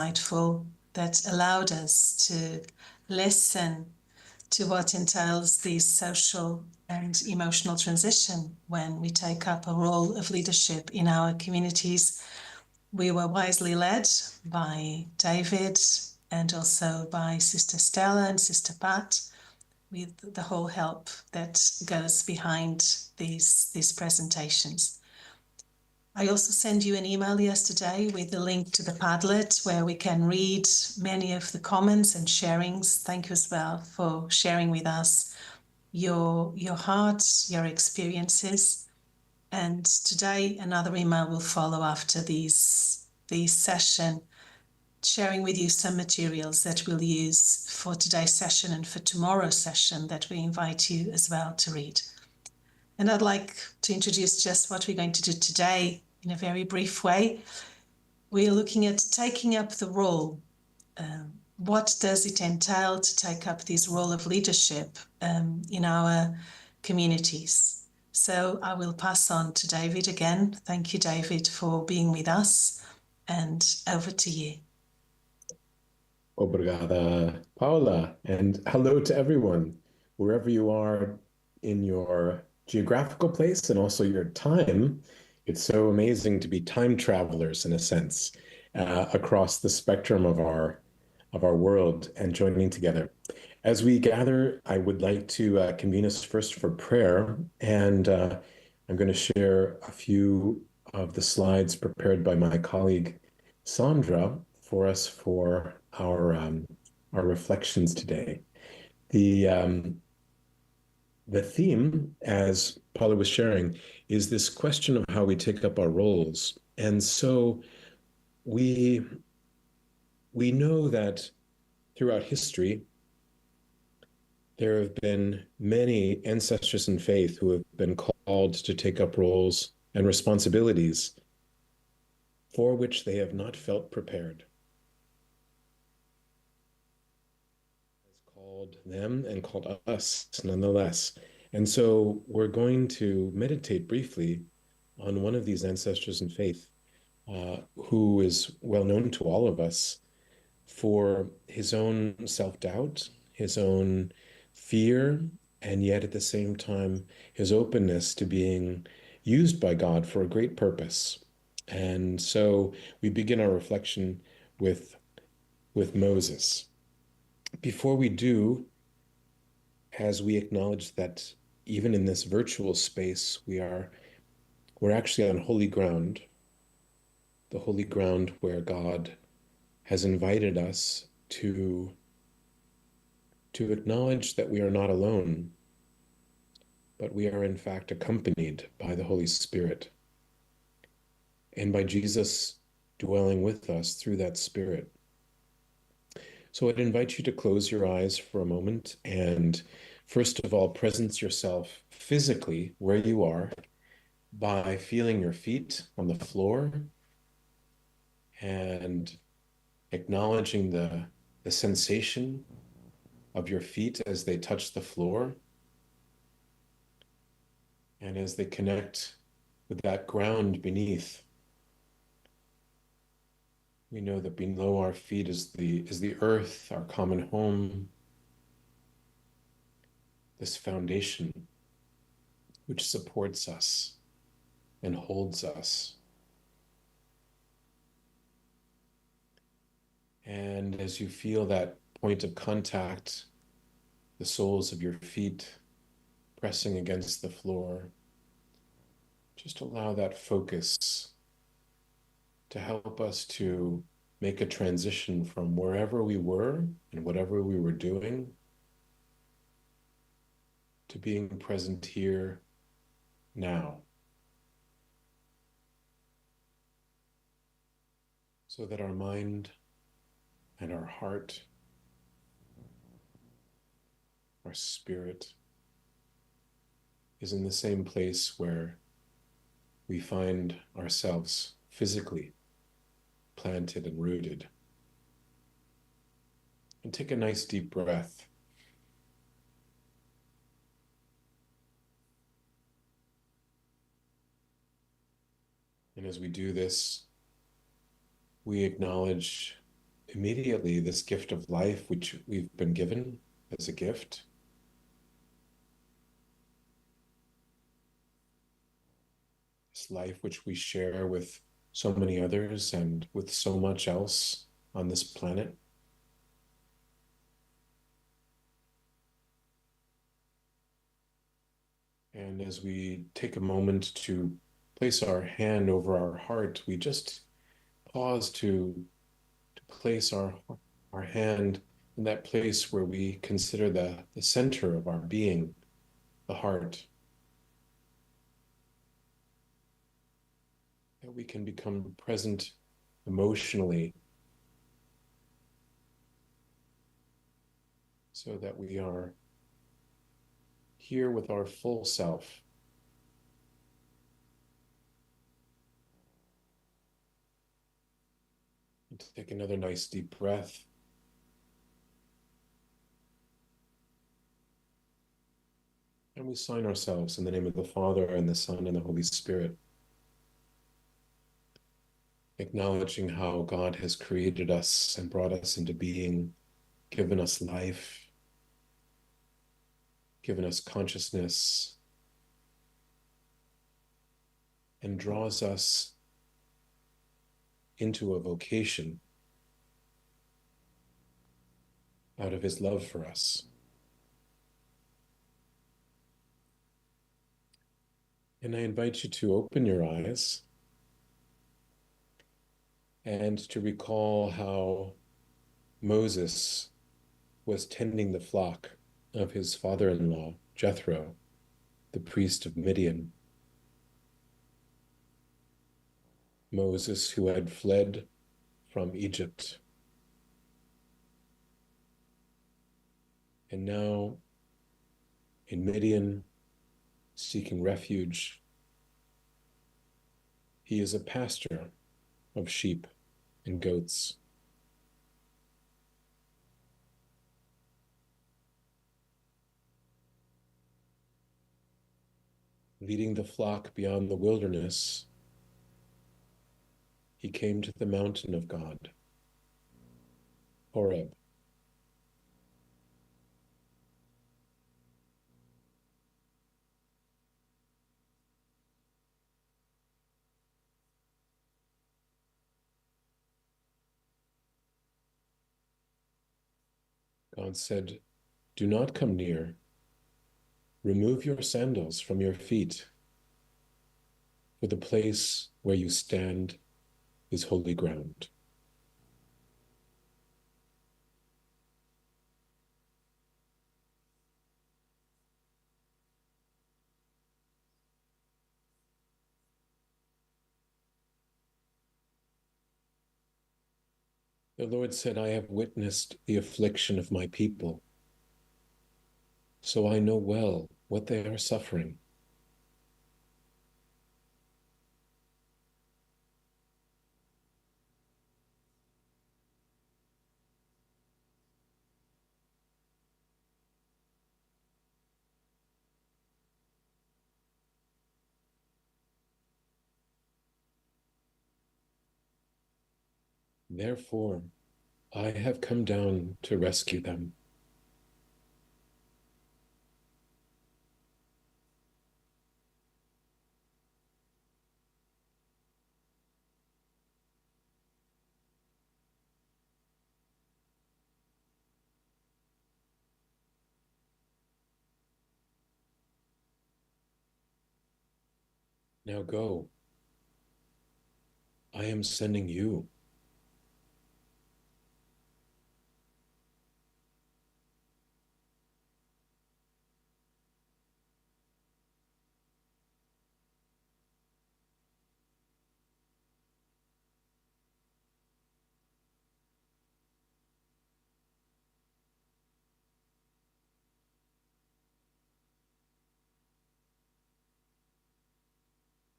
insightful, that allowed us to listen to what entails the social and emotional transition when we take up a role of leadership in our communities. We were wisely led by David and also by Sister Stella and Sister Pat, with the whole help that goes behind these presentations. I also sent you an email yesterday with a link to the Padlet where we can read many of the comments and sharings. Thank you as well for sharing with us your hearts, your experiences. And today another email will follow after this session, sharing with you some materials that we'll use for today's session and for tomorrow's session that we invite you as well to read. And I'd like to introduce just what we're going to do today in a very brief way. We're looking at taking up the role. What does it entail to take up this role of leadership in our communities? So I will pass on to David again. Thank you, David, for being with us. And over to you. Obrigada, Paula, and hello to everyone, wherever you are in your geographical place and also your time. It's so amazing to be time travelers in a sense, across the spectrum of our world and joining together. As we gather, I would like to convene us first for prayer, and I'm going to share a few of the slides prepared by my colleague Sandra for us for our reflections today. The theme, as Paula was sharing, is this question of how we take up our roles. And so we know that throughout history, there have been many ancestors in faith who have been called to take up roles and responsibilities for which they have not felt prepared. Has called them and called us nonetheless. And so we're going to meditate briefly on one of these ancestors in faith, who is well known to all of us for his own self-doubt, his own fear, and yet at the same time, his openness to being used by God for a great purpose. And so we begin our reflection with Moses. Before we do, as we acknowledge that even in this virtual space, we're actually on holy ground, the holy ground where God has invited us to acknowledge that we are not alone, but we are in fact accompanied by the Holy Spirit and by Jesus dwelling with us through that Spirit. So I'd invite you to close your eyes for a moment and first of all, presence yourself physically where you are by feeling your feet on the floor and acknowledging the sensation of your feet as they touch the floor and as they connect with that ground beneath. We know that below our feet is the earth, our common home, this foundation which supports us and holds us. And as you feel that point of contact, the soles of your feet pressing against the floor, just allow that focus to help us to make a transition from wherever we were and whatever we were doing to being present here now. So that our mind and our heart, our spirit, is in the same place where we find ourselves physically planted and rooted. And take a nice deep breath. And as we do this, we acknowledge immediately, this gift of life, which we've been given as a gift, this life which we share with so many others and with so much else on this planet. And as we take a moment to place our hand over our heart, we just pause to place our hand in that place where we consider the center of our being, the heart, that we can become present emotionally so that we are here with our full self. And take another nice deep breath. And we sign ourselves in the name of the Father and the Son and the Holy Spirit, acknowledging how God has created us and brought us into being, given us life, given us consciousness, and draws us into a vocation out of his love for us. And I invite you to open your eyes and to recall how Moses was tending the flock of his father-in-law, Jethro, the priest of Midian. Moses, who had fled from Egypt, and now in Midian, seeking refuge, he is a pastor of sheep and goats. Leading the flock beyond the wilderness, he came to the mountain of God, Horeb. God said, "Do not come near. Remove your sandals from your feet, for the place where you stand is holy ground." The Lord said, "I have witnessed the affliction of my people, so I know well what they are suffering. Therefore, I have come down to rescue them." Now go. I am sending you.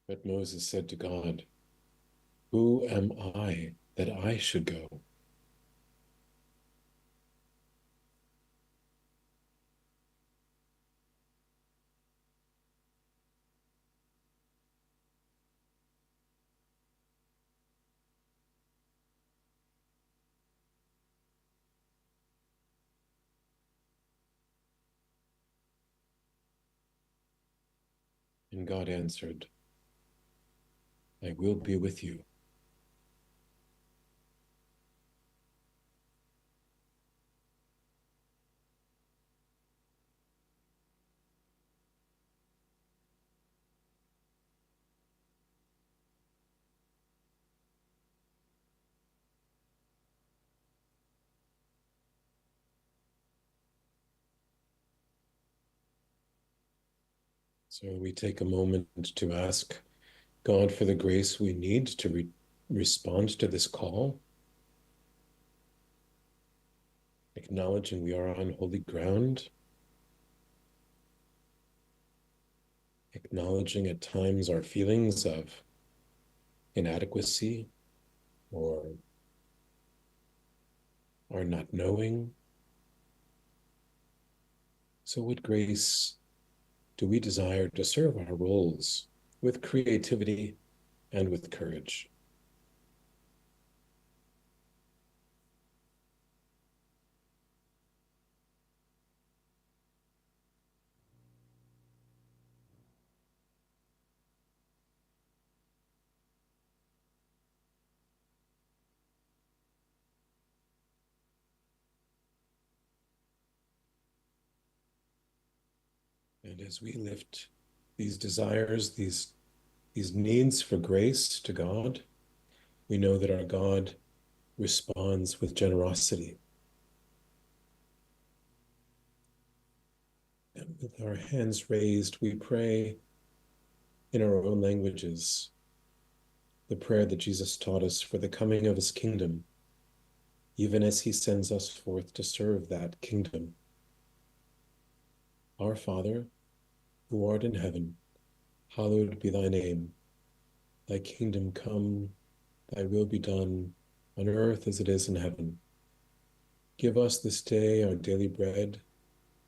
But Moses said to God, "Who am I that I should go?" And God answered, I will be with you. So we take a moment to ask God for the grace we need to respond to this call, acknowledging we are on holy ground, acknowledging at times our feelings of inadequacy or our not knowing. So, what grace do we desire to serve our roles with creativity and with courage? And as we lift these desires, these needs for grace to God, we know that our God responds with generosity. And with our hands raised, we pray in our own languages the prayer that Jesus taught us for the coming of his kingdom, even as he sends us forth to serve that kingdom. Our Father, who art in heaven, hallowed be thy name. Thy kingdom come, thy will be done, on earth as it is in heaven. Give us this day our daily bread,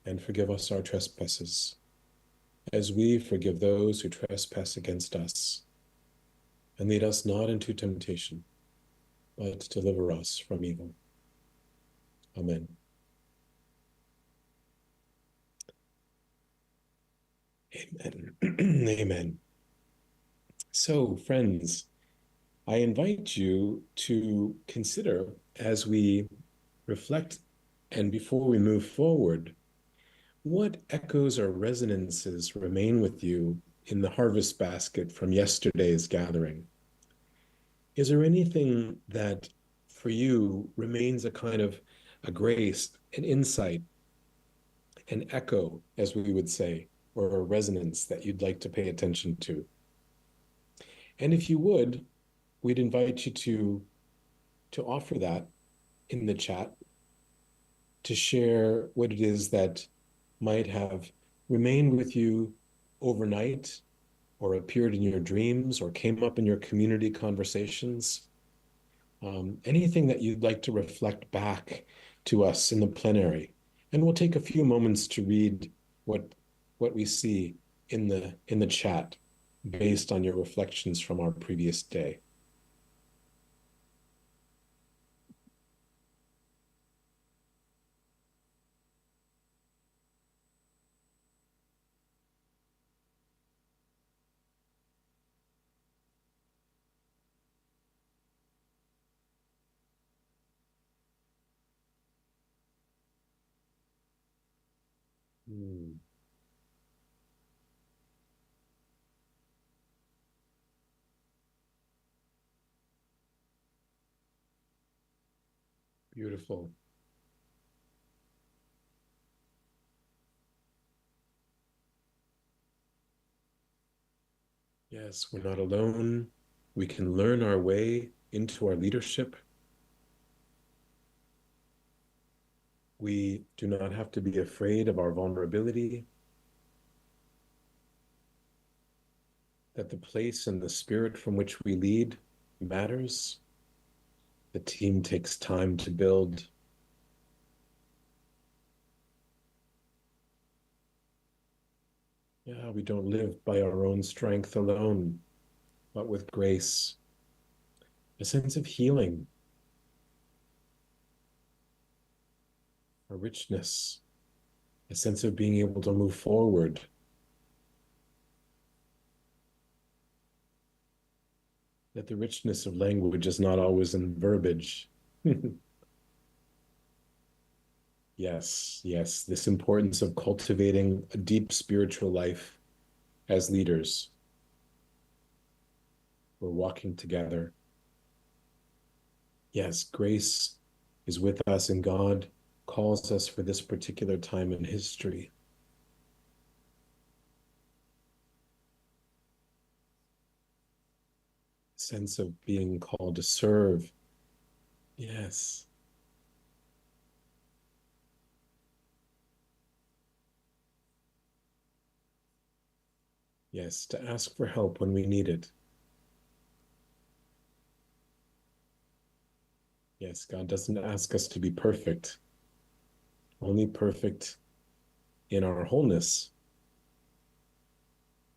and forgive us our trespasses, as we forgive those who trespass against us. And lead us not into temptation, but deliver us from evil. Amen. Amen. Amen. So, friends, I invite you to consider as we reflect and before we move forward, what echoes or resonances remain with you in the harvest basket from yesterday's gathering? Is there anything that for you remains a kind of a grace, an insight, an echo, as we would say, or a resonance that you'd like to pay attention to? And if you would, we'd invite you to offer that in the chat, to share what it is that might have remained with you overnight or appeared in your dreams or came up in your community conversations. Anything that you'd like to reflect back to us in the plenary. And we'll take a few moments to read what we see in the chat based on your reflections from our previous day. Hmm, beautiful. Yes, we're not alone. We can learn our way into our leadership. We do not have to be afraid of our vulnerability, that the place and the spirit from which we lead matters. The team takes time to build. Yeah, we don't live by our own strength alone, but with grace, a sense of healing, a richness, a sense of being able to move forward. that the richness of language is not always in verbiage. Yes, yes, this importance of cultivating a deep spiritual life as leaders. We're walking together. Yes, grace is with us, and God calls us for this particular time in history. Sense of being called to serve. Yes, yes, to ask for help when we need it. Yes, God doesn't ask us to be perfect, only perfect in our wholeness,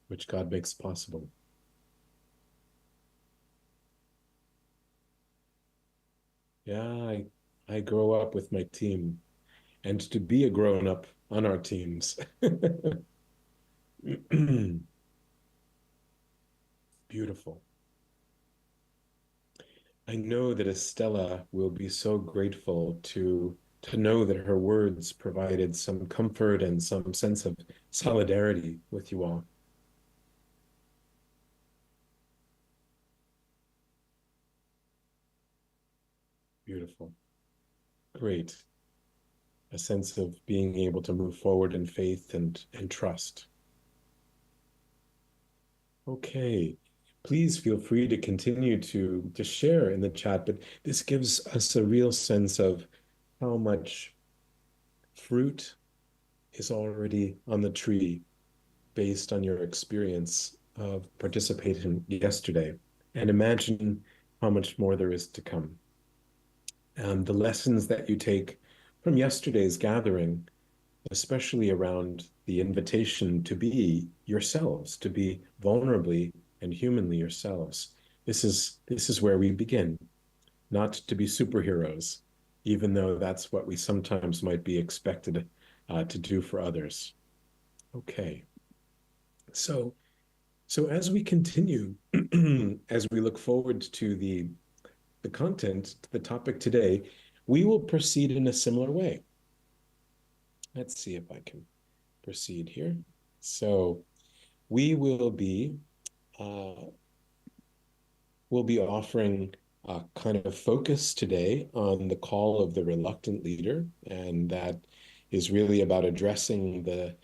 which God makes possible. Yeah, I grow up with my team, and to be a grown up on our teams. Beautiful. I know that Estella will be so grateful to know that her words provided some comfort and some sense of solidarity with you all. Beautiful. Great. A sense of being able to move forward in faith and trust. Okay. Please feel free to continue to share in the chat, but this gives us a real sense of how much fruit is already on the tree based on your experience of participating yesterday. And imagine how much more there is to come. And the lessons that you take from yesterday's gathering, especially around the invitation to be yourselves, to be vulnerably and humanly yourselves. This is where we begin, not to be superheroes, even though that's what we sometimes might be expected to do for others. Okay, so as we continue, as we look forward to the content, the topic today, we will proceed in a similar way. Let's see if I can proceed here. So we uh, will be offering a kind of focus today on the call of the reluctant leader, and that is really about addressing the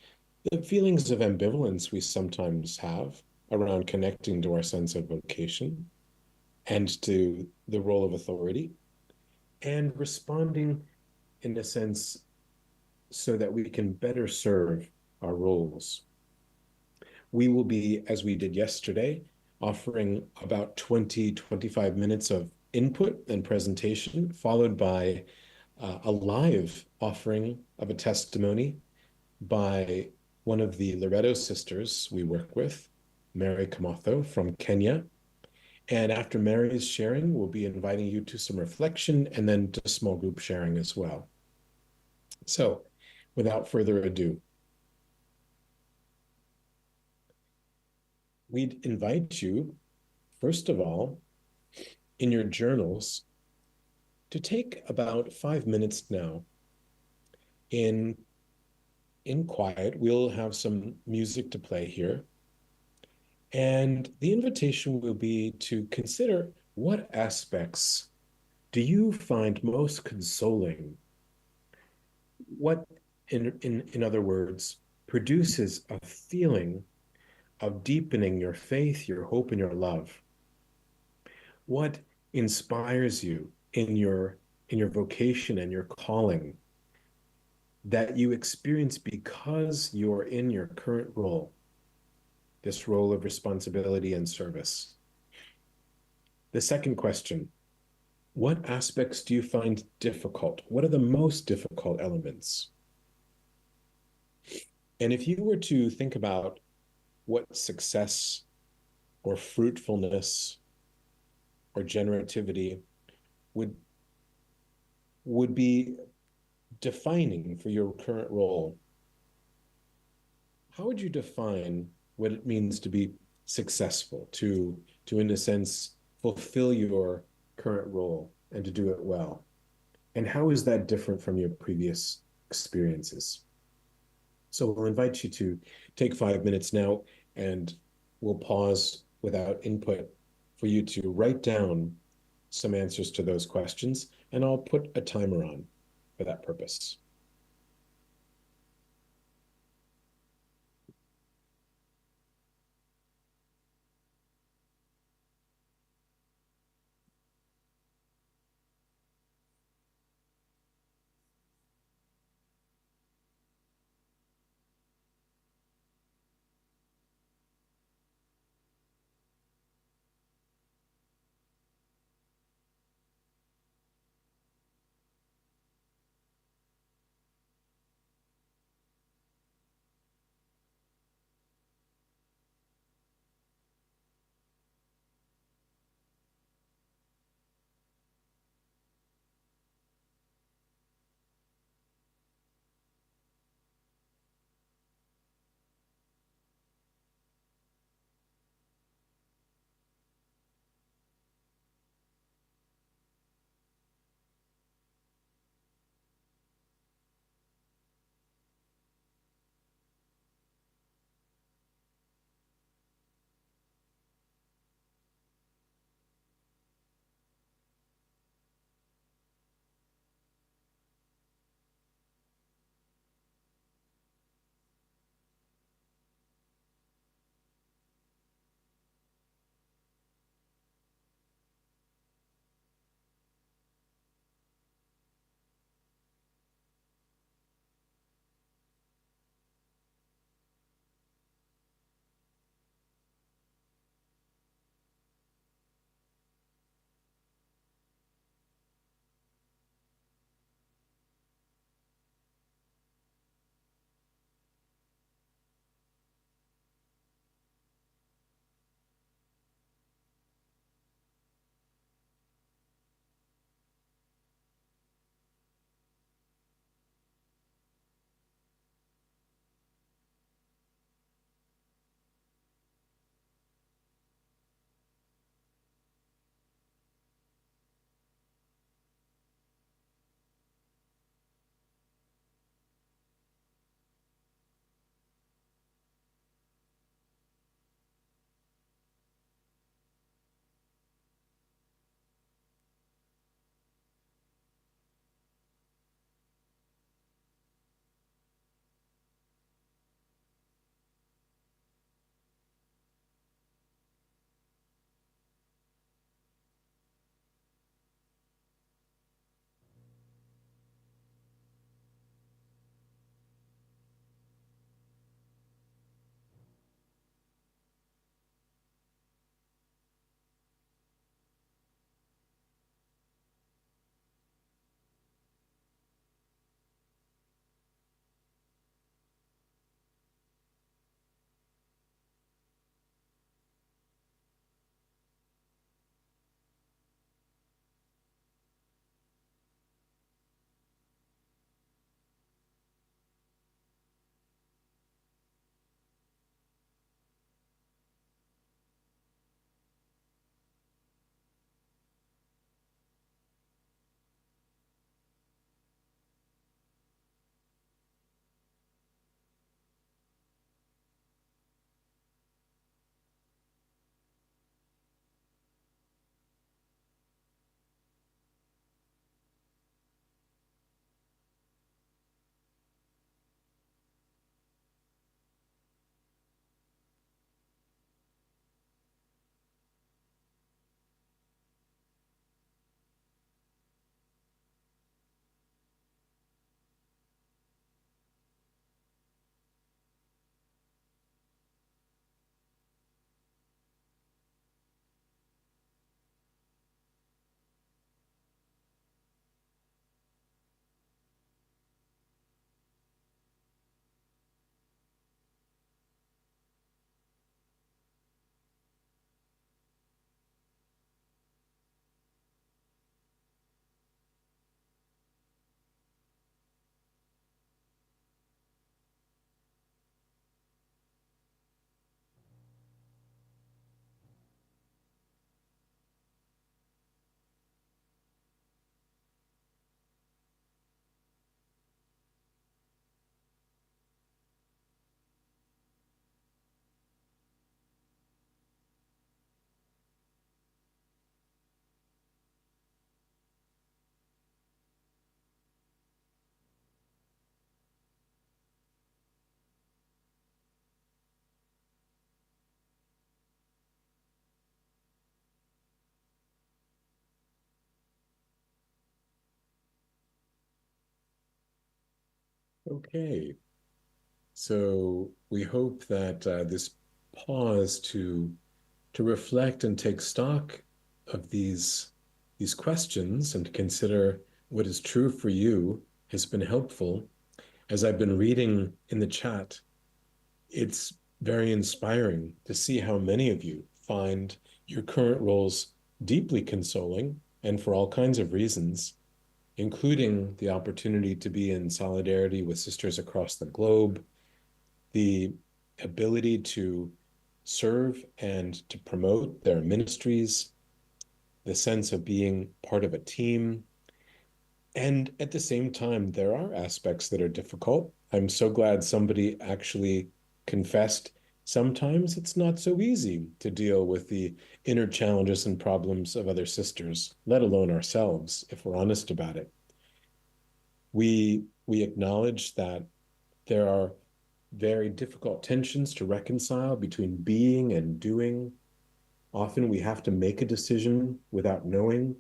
feelings of ambivalence we sometimes have around connecting to our sense of vocation and to the role of authority, and responding in a sense so that we can better serve our roles. We will be, as we did yesterday, offering about 20-25 minutes of input and presentation, followed by a live offering of a testimony by one of the Loreto sisters we work with, Mary Kamatho from Kenya. And after Mary's sharing, we'll be inviting you to some reflection and then to small group sharing as well. So, without further ado, we'd invite you, first of all, in your journals, to take about 5 minutes now in quiet. We'll have some music to play here. And the invitation will be to consider what aspects do you find most consoling? What, in other words, produces a feeling of deepening your faith, your hope, and your love? What inspires you in your vocation and your calling that you experience because you're in your current role, this role of responsibility and service? The second question, what aspects do you find difficult? What are the most difficult elements? And if you were to think about what success or fruitfulness or generativity would be defining for your current role, how would you define what it means to be successful, to in a sense fulfill your current role and to do it well? And how is that different from your previous experiences? So we'll invite you to take 5 minutes now, and we'll pause without input for you to write down some answers to those questions, and I'll put a timer on for that purpose. Okay. So we hope that this pause to reflect and take stock of these questions and to consider what is true for you has been helpful. As I've been reading in the chat, it's very inspiring to see how many of you find your current roles deeply consoling and for all kinds of reasons, including the opportunity to be in solidarity with sisters across the globe, the ability to serve and to promote their ministries, the sense of being part of a team. And at the same time, there are aspects that are difficult. I'm so glad somebody actually confessed. Sometimes it's not so easy to deal with the inner challenges and problems of other sisters, let alone ourselves, if we're honest about it. We acknowledge that there are very difficult tensions to reconcile between being and doing. Often we have to make a decision without knowing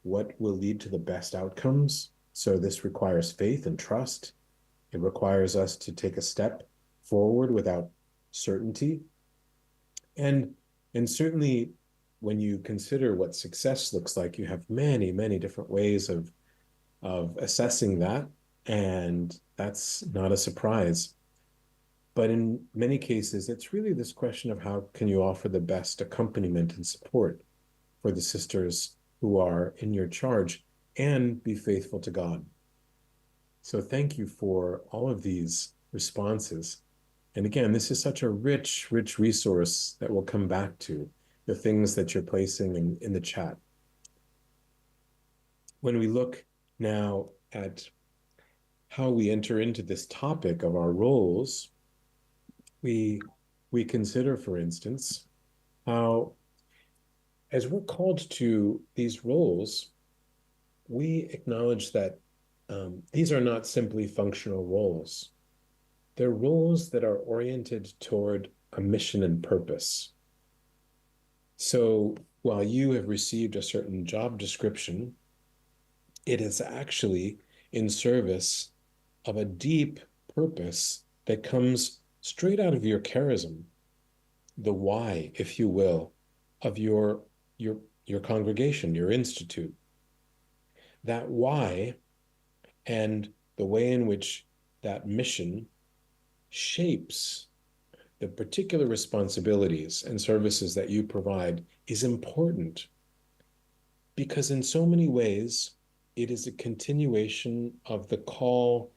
what will lead to the best outcomes. So this requires faith and trust. It requires us to take a step forward without certainty. And and certainly when you consider what success looks like, you have many, many different ways of assessing that. And that's not a surprise. But in many cases, it's really this question of how can you offer the best accompaniment and support for the sisters who are in your charge and be faithful to God. So thank you for all of these responses. And again, this is such a rich, rich resource that we'll come back to, the things that you're placing in the chat. When we look now at how we enter into this topic of our roles, we we consider, for instance, how as we're called to these roles, we acknowledge that these are not simply functional roles. They're roles that are oriented toward a mission and purpose. So while you have received a certain job description, it is actually in service of a deep purpose that comes straight out of your charism, the why, if you will, of your congregation, your institute. That why and the way in which that mission shapes the particular responsibilities and services that you provide is important because in so many ways it is a continuation of the call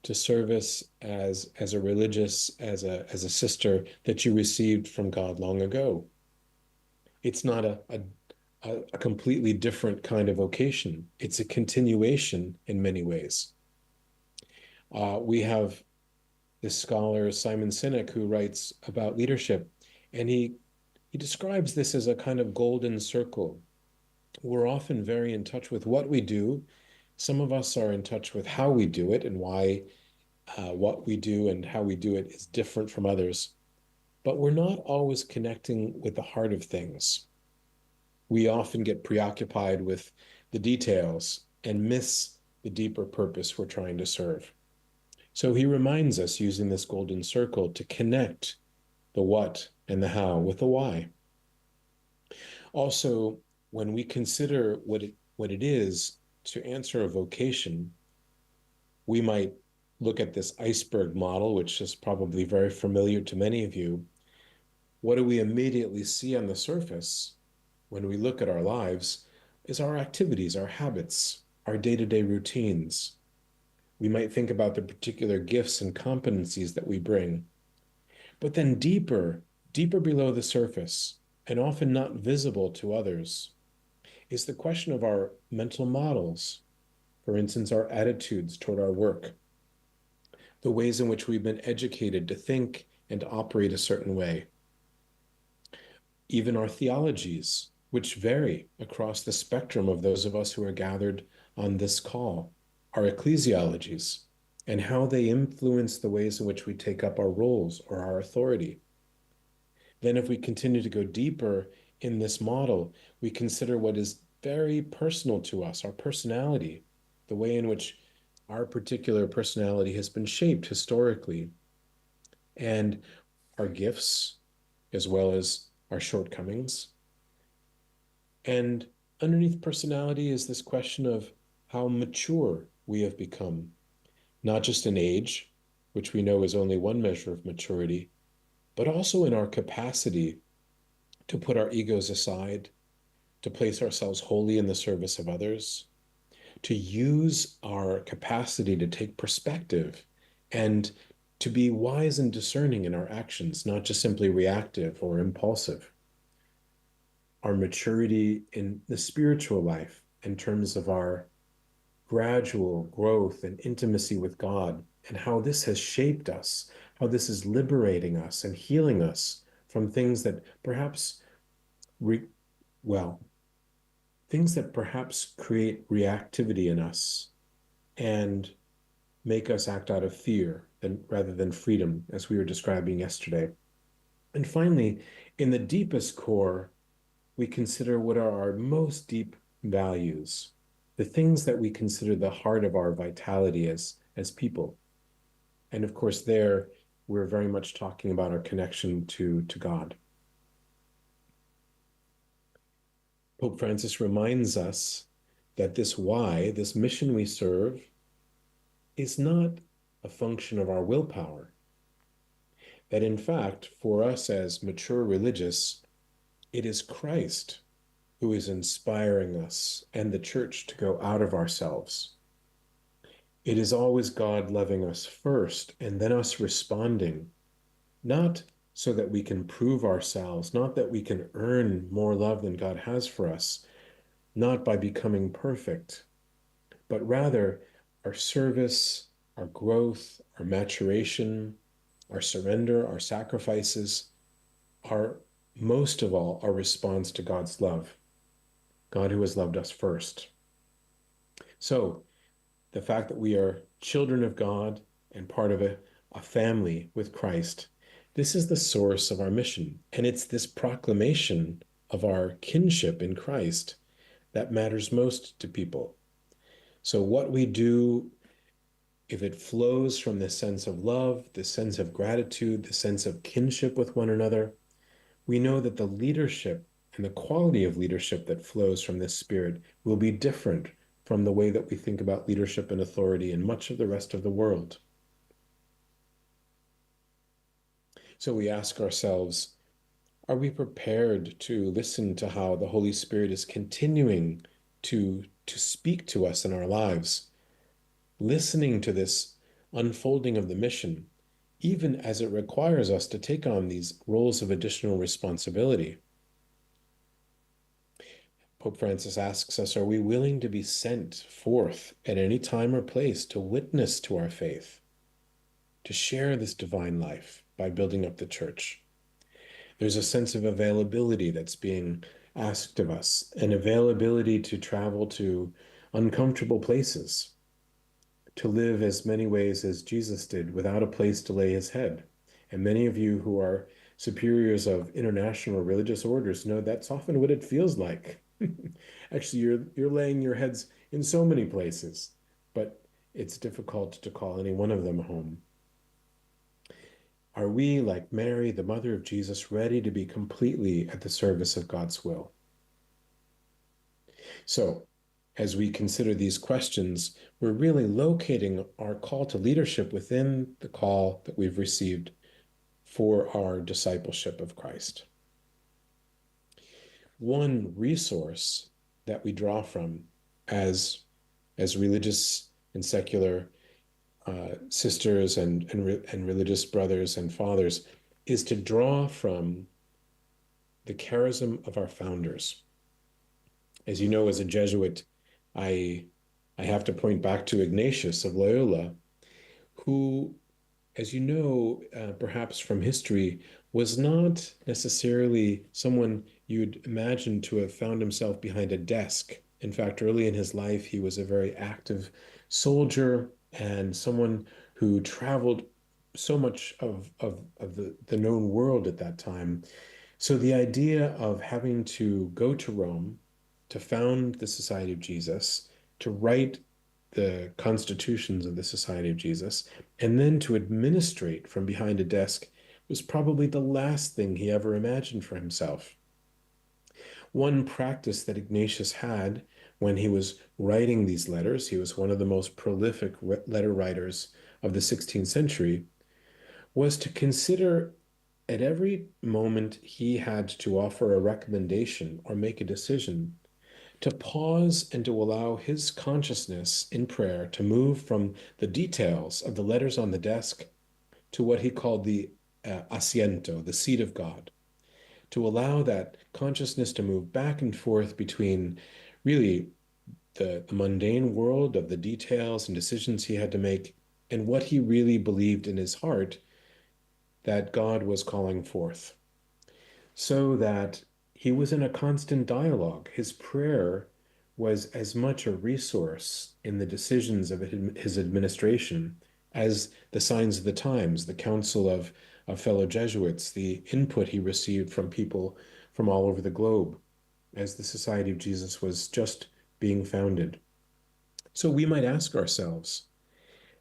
to service as a religious as a sister that you received from God long ago. It's not a completely different kind of vocation. It's a continuation in many ways. We have this scholar, Simon Sinek, who writes about leadership, and he describes this as a kind of golden circle. We're often very in touch with what we do. Some of us are in touch with how we do it and why what we do and how we do it is different from others. But we're not always connecting with the heart of things. We often get preoccupied with the details and miss the deeper purpose we're trying to serve. So he reminds us using this golden circle to connect the what and the how with the why. Also, when we consider what it is to answer a vocation, we might look at this iceberg model, which is probably very familiar to many of you. What do we immediately see on the surface when we look at our lives is our activities, our habits, our day-to-day routines. We might think about the particular gifts and competencies that we bring. But then deeper below the surface, and often not visible to others, is the question of our mental models. For instance, our attitudes toward our work, the ways in which we've been educated to think and operate a certain way, even our theologies, which vary across the spectrum of those of us who are gathered on this call, our ecclesiologies, and how they influence the ways in which we take up our roles or our authority. Then, if we continue to go deeper in this model, we consider what is very personal to us, our personality, the way in which our particular personality has been shaped historically, and our gifts as well as our shortcomings. And underneath personality is this question of how mature we have become, not just in age, which we know is only one measure of maturity, but also in our capacity to put our egos aside, to place ourselves wholly in the service of others, to use our capacity to take perspective and to be wise and discerning in our actions, not just simply reactive or impulsive. Our maturity in the spiritual life in terms of our gradual growth and intimacy with God, and how this has shaped us, how this is liberating us and healing us from things that perhaps, well, things that perhaps create reactivity in us and make us act out of fear rather than freedom, as we were describing yesterday. And finally, in the deepest core, we consider what are our most deep values, the things that we consider the heart of our vitality as people. And of course, there we're very much talking about our connection to God. Pope Francis reminds us that this why, this mission we serve, is not a function of our willpower. That in fact, for us as mature religious, it is Christ who is inspiring us and the church to go out of ourselves. It is always God loving us first and then us responding, not so that we can prove ourselves, not that we can earn more love than God has for us, not by becoming perfect, but rather our service, our growth, our maturation, our surrender, our sacrifices are most of all our response to God's love, God who has loved us first. So the fact that we are children of God and part of a family with Christ, this is the source of our mission. And it's this proclamation of our kinship in Christ that matters most to people. So what we do, if it flows from this sense of love, this sense of gratitude, the sense of kinship with one another, we know that the leadership and the quality of leadership that flows from this spirit will be different from the way that we think about leadership and authority in much of the rest of the world. So we ask ourselves, are we prepared to listen to how the Holy Spirit is continuing to speak to us in our lives, listening to this unfolding of the mission, even as it requires us to take on these roles of additional responsibility? Pope Francis asks us, are we willing to be sent forth at any time or place to witness to our faith, to share this divine life by building up the church? There's a sense of availability that's being asked of us, an availability to travel to uncomfortable places, to live as many ways as Jesus did without a place to lay his head. And many of you who are superiors of international religious orders know that's often what it feels like. Actually, you're laying your heads in so many places, but it's difficult to call any one of them home. Are we, like Mary, the mother of Jesus, ready to be completely at the service of God's will? So, as we consider these questions, we're really locating our call to leadership within the call that we've received for our discipleship of Christ. One resource that we draw from as religious and secular sisters and religious brothers and fathers is to draw from the charism of our founders. As you know, as a Jesuit, I have to point back to Ignatius of Loyola, who, as you know, perhaps from history, was not necessarily someone you'd imagine to have found himself behind a desk. In fact, early in his life, he was a very active soldier and someone who traveled so much of the known world at that time. So the idea of having to go to Rome to found the Society of Jesus, to write the constitutions of the Society of Jesus, and then to administrate from behind a desk was probably the last thing he ever imagined for himself. One practice that Ignatius had when he was writing these letters, he was one of the most prolific letter writers of the 16th century, was to consider at every moment he had to offer a recommendation or make a decision, to pause and to allow his consciousness in prayer to move from the details of the letters on the desk to what he called the asiento, the seat of God, to allow that consciousness to move back and forth between really the mundane world of the details and decisions he had to make and what he really believed in his heart that God was calling forth, so that he was in a constant dialogue. His prayer was as much a resource in the decisions of his administration as the signs of the times, the counsel of fellow Jesuits, the input he received from people from all over the globe as the Society of Jesus was just being founded. So we might ask ourselves,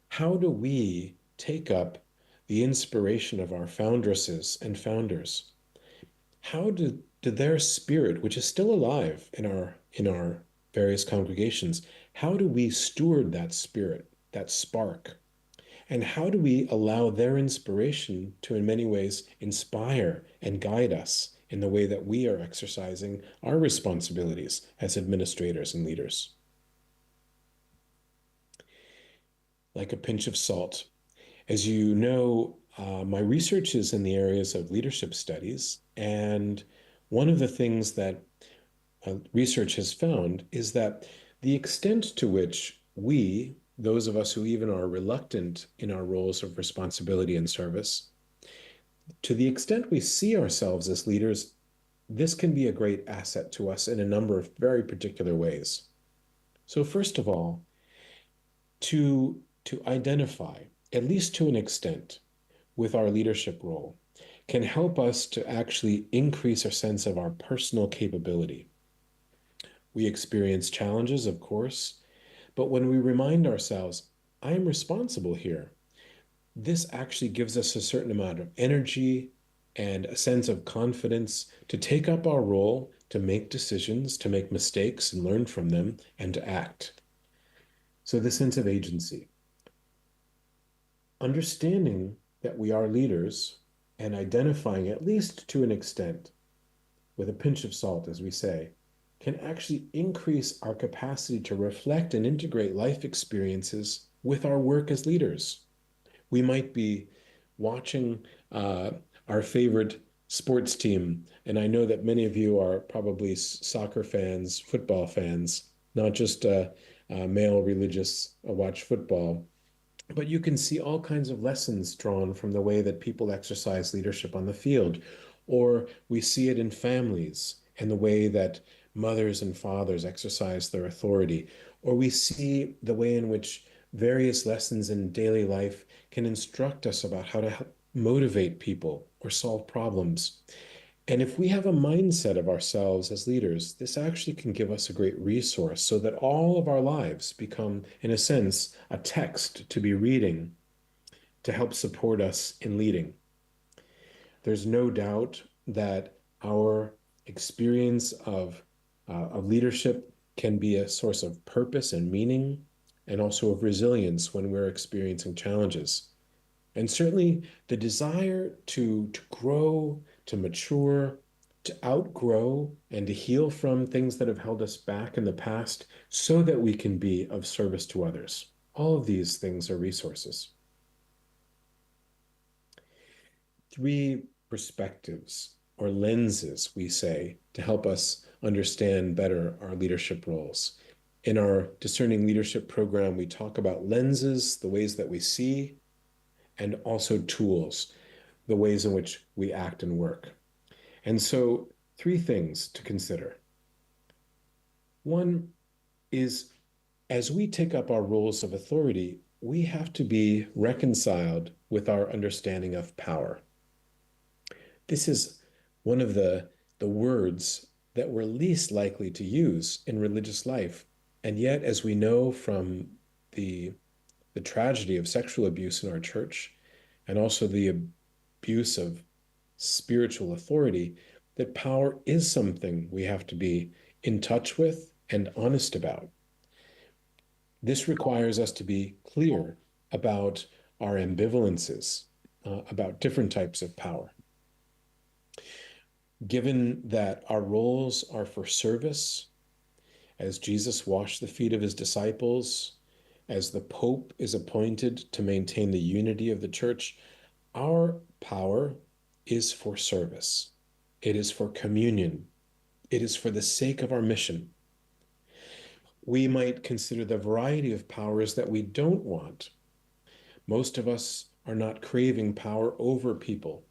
how do we take up the inspiration of our foundresses and founders? How did their spirit, which is still alive in our various congregations, how do we steward that spirit, that spark? And how do we allow their inspiration to, in many ways, inspire and guide us in the way that we are exercising our responsibilities as administrators and leaders? Like a pinch of salt. As you know, my research is in the areas of leadership studies, and one of the things that research has found is that the extent to which we, those of us who even are reluctant in our roles of responsibility and service, to the extent we see ourselves as leaders, this can be a great asset to us in a number of very particular ways. So first of all, to identify, at least to an extent, with our leadership role can help us to actually increase our sense of our personal capability. We experience challenges, of course, but when we remind ourselves, I am responsible here, this actually gives us a certain amount of energy and a sense of confidence to take up our role, to make decisions, to make mistakes and learn from them, and to act. So the sense of agency. Understanding that we are leaders and identifying, at least to an extent, with a pinch of salt, as we say, can actually increase our capacity to reflect and integrate life experiences with our work as leaders. We might be watching our favorite sports team, and I know that many of you are probably soccer fans, football fans, not just male religious watch football. But you can see all kinds of lessons drawn from the way that people exercise leadership on the field. Or we see it in families and the way that mothers and fathers exercise their authority. Or we see the way in which various lessons in daily life can instruct us about how to motivate people or solve problems. And if we have a mindset of ourselves as leaders, this actually can give us a great resource so that all of our lives become, in a sense, a text to be reading to help support us in leading. There's no doubt that our experience of leadership can be a source of purpose and meaning, and also of resilience when we're experiencing challenges. And certainly the desire to grow, to mature, to outgrow, and to heal from things that have held us back in the past so that we can be of service to others. All of these things are resources. 3 perspectives or lenses, we say, to help us understand better our leadership roles. In our Discerning Leadership program, we talk about lenses, the ways that we see, and also tools, the ways in which we act and work. And so 3 things to consider. One is, as we take up our roles of authority, we have to be reconciled with our understanding of power. This is one of the words that we're least likely to use in religious life. And yet, as we know from the tragedy of sexual abuse in our church and also the abuse of spiritual authority, that power is something we have to be in touch with and honest about. This requires us to be clear about our ambivalences, about different types of power. Given that our roles are for service, as Jesus washed the feet of his disciples, as the Pope is appointed to maintain the unity of the church, our power is for service. It is for communion. It is for the sake of our mission. We might consider the variety of powers that we don't want. Most of us are not craving power over people.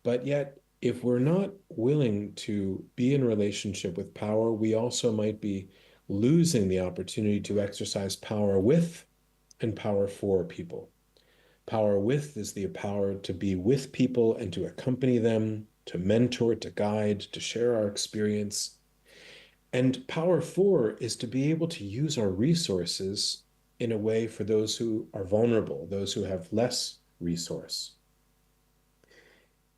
But yet, if we're not willing to be in relationship with power, we also might be losing the opportunity to exercise power with and power for people. Power with is the power to be with people and to accompany them, to mentor, to guide, to share our experience. And power for is to be able to use our resources in a way for those who are vulnerable, those who have less resource.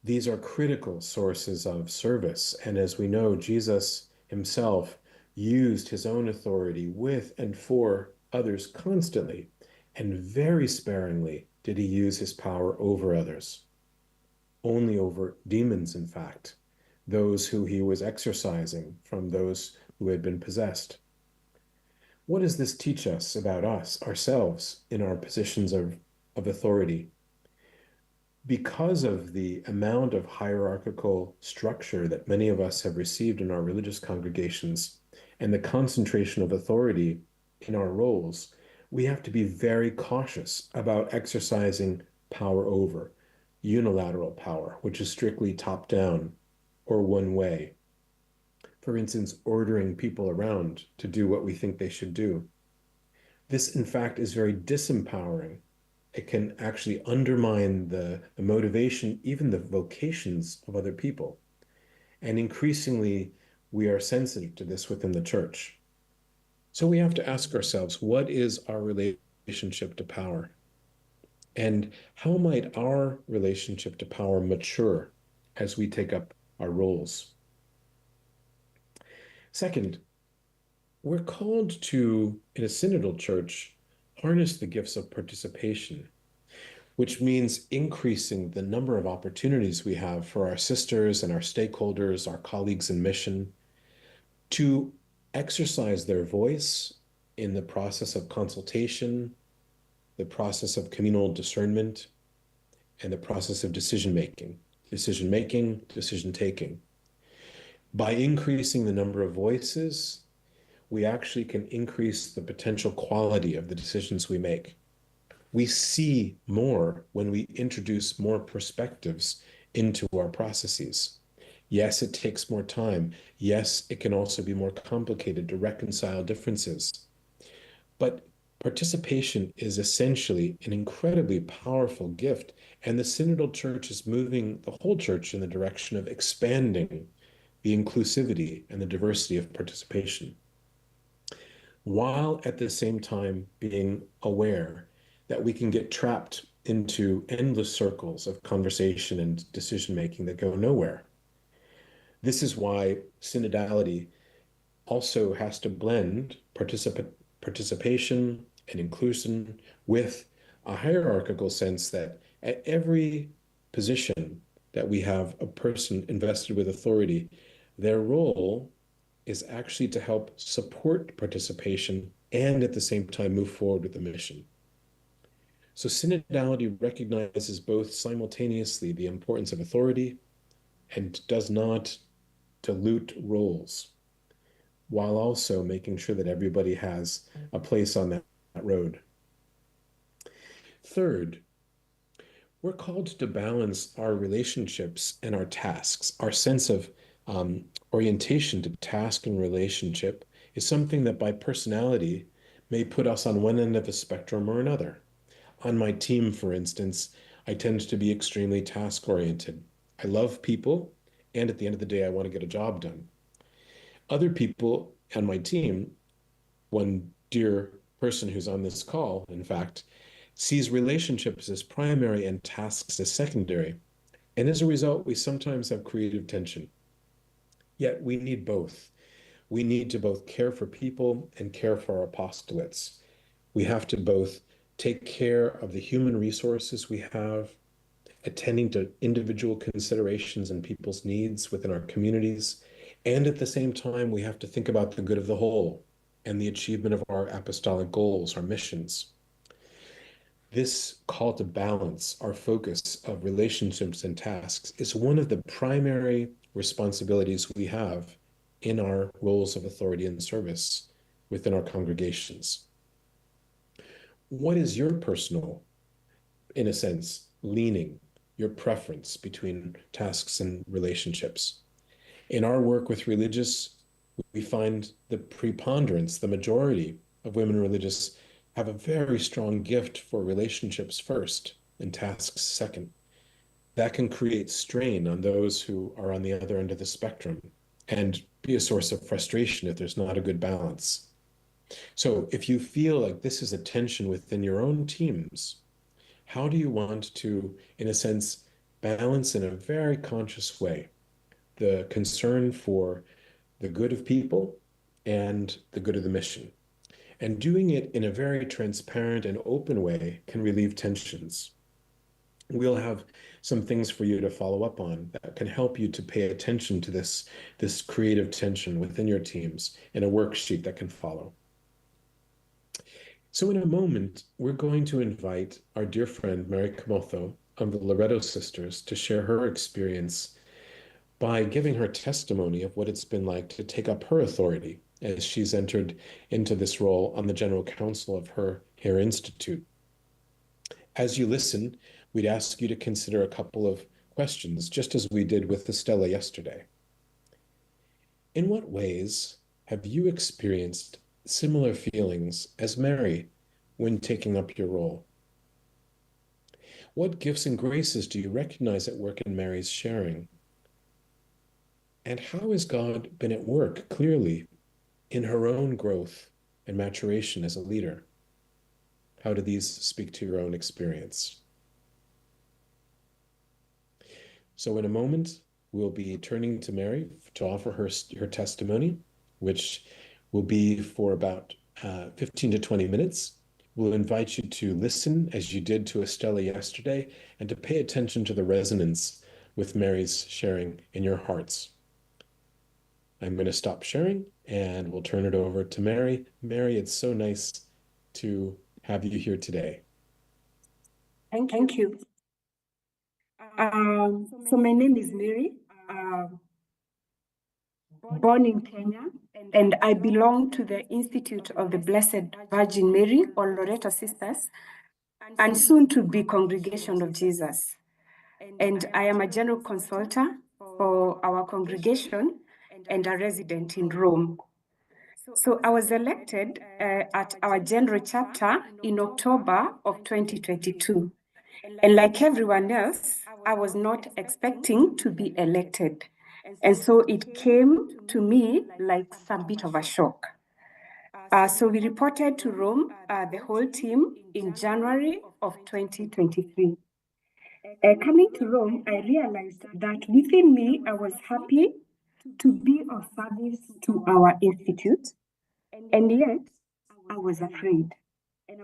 These are critical sources of service. And as we know, Jesus himself used his own authority with and for others constantly, and very sparingly did he use his power over others. Only over demons, in fact, those who he was exorcising from those who had been possessed. What does this teach us about us, ourselves, in our positions of authority? Because of the amount of hierarchical structure that many of us have received in our religious congregations and the concentration of authority in our roles, we have to be very cautious about exercising power over, unilateral power, which is strictly top down or one way. For instance, ordering people around to do what we think they should do. This, in fact, is very disempowering. It can actually undermine the motivation, even the vocations of other people. And increasingly, we are sensitive to this within the church. So we have to ask ourselves, what is our relationship to power? And how might our relationship to power mature as we take up our roles? Second, we're called to, in a synodal church, harness the gifts of participation, which means increasing the number of opportunities we have for our sisters and our stakeholders, our colleagues in mission, to exercise their voice in the process of consultation, the process of communal discernment, and the process of decision-making, decision-taking. By increasing the number of voices, we actually can increase the potential quality of the decisions we make. We see more when we introduce more perspectives into our processes. Yes, it takes more time. Yes, it can also be more complicated to reconcile differences. But participation is essentially an incredibly powerful gift, and the synodal church is moving the whole church in the direction of expanding the inclusivity and the diversity of participation, while at the same time being aware that we can get trapped into endless circles of conversation and decision making that go nowhere. This is why synodality also has to blend participation and inclusion with a hierarchical sense that at every position that we have a person invested with authority, their role is actually to help support participation and at the same time move forward with the mission. So synodality recognizes both simultaneously the importance of authority and does not dilute roles, while also making sure that everybody has a place on that road. Third, we're called to balance our relationships and our tasks. Our sense of orientation to task and relationship is something that by personality may put us on one end of the spectrum or another. On my team, for instance, I tend to be extremely task-oriented. I love people, and at the end of the day, I want to get a job done. Other people on my team, one dear person who's on this call, in fact, sees relationships as primary and tasks as secondary. And as a result, we sometimes have creative tension. Yet we need both. We need to both care for people and care for our apostolates. We have to both take care of the human resources we have, attending to individual considerations and people's needs within our communities. And at the same time, we have to think about the good of the whole and the achievement of our apostolic goals, our missions. This call to balance our focus of relationships and tasks is one of the primary responsibilities we have in our roles of authority and service within our congregations. What is your personal, in a sense, leaning, your preference between tasks and relationships? In our work with religious, we find the preponderance, the majority of women religious have a very strong gift for relationships first and tasks second. That can create strain on those who are on the other end of the spectrum and be a source of frustration if there's not a good balance. So if you feel like this is a tension within your own teams, how do you want to, in a sense, balance in a very conscious way the concern for the good of people and the good of the mission? And doing it in a very transparent and open way can relieve tensions. We'll have some things for you to follow up on that can help you to pay attention to this creative tension within your teams in a worksheet that can follow. So in a moment, we're going to invite our dear friend, Mary Camotho of the Loreto Sisters to share her experience by giving her testimony of what it's been like to take up her authority as she's entered into this role on the General Council of her institute. As you listen, we'd ask you to consider a couple of questions, just as we did with Estella yesterday. In what ways have you experienced similar feelings as Mary when taking up your role? What gifts and graces do you recognize at work in Mary's sharing? And how has God been at work clearly in her own growth and maturation as a leader? How do these speak to your own experience? So in a moment, we'll be turning to Mary to offer her testimony, which will be for about 15 to 20 minutes. We'll invite you to listen as you did to Estella yesterday and to pay attention to the resonance with Mary's sharing in your hearts. I'm going to stop sharing and we'll turn it over to Mary. Mary, it's so nice to have you here today. Thank you. So my name is Mary, born in Kenya, and I belong to the Institute of the Blessed Virgin Mary, or Loreto Sisters, and soon to be Congregation of Jesus. And I am a general consultant for our congregation and a resident in Rome. So I was elected at our general chapter in October of 2022. And like everyone else, I was not expecting to be elected. And so it came to me like some bit of a shock. So we reported to Rome, the whole team, in January of 2023. Coming to Rome, I realized that within me, I was happy to be of service to our institute, and yet I was afraid.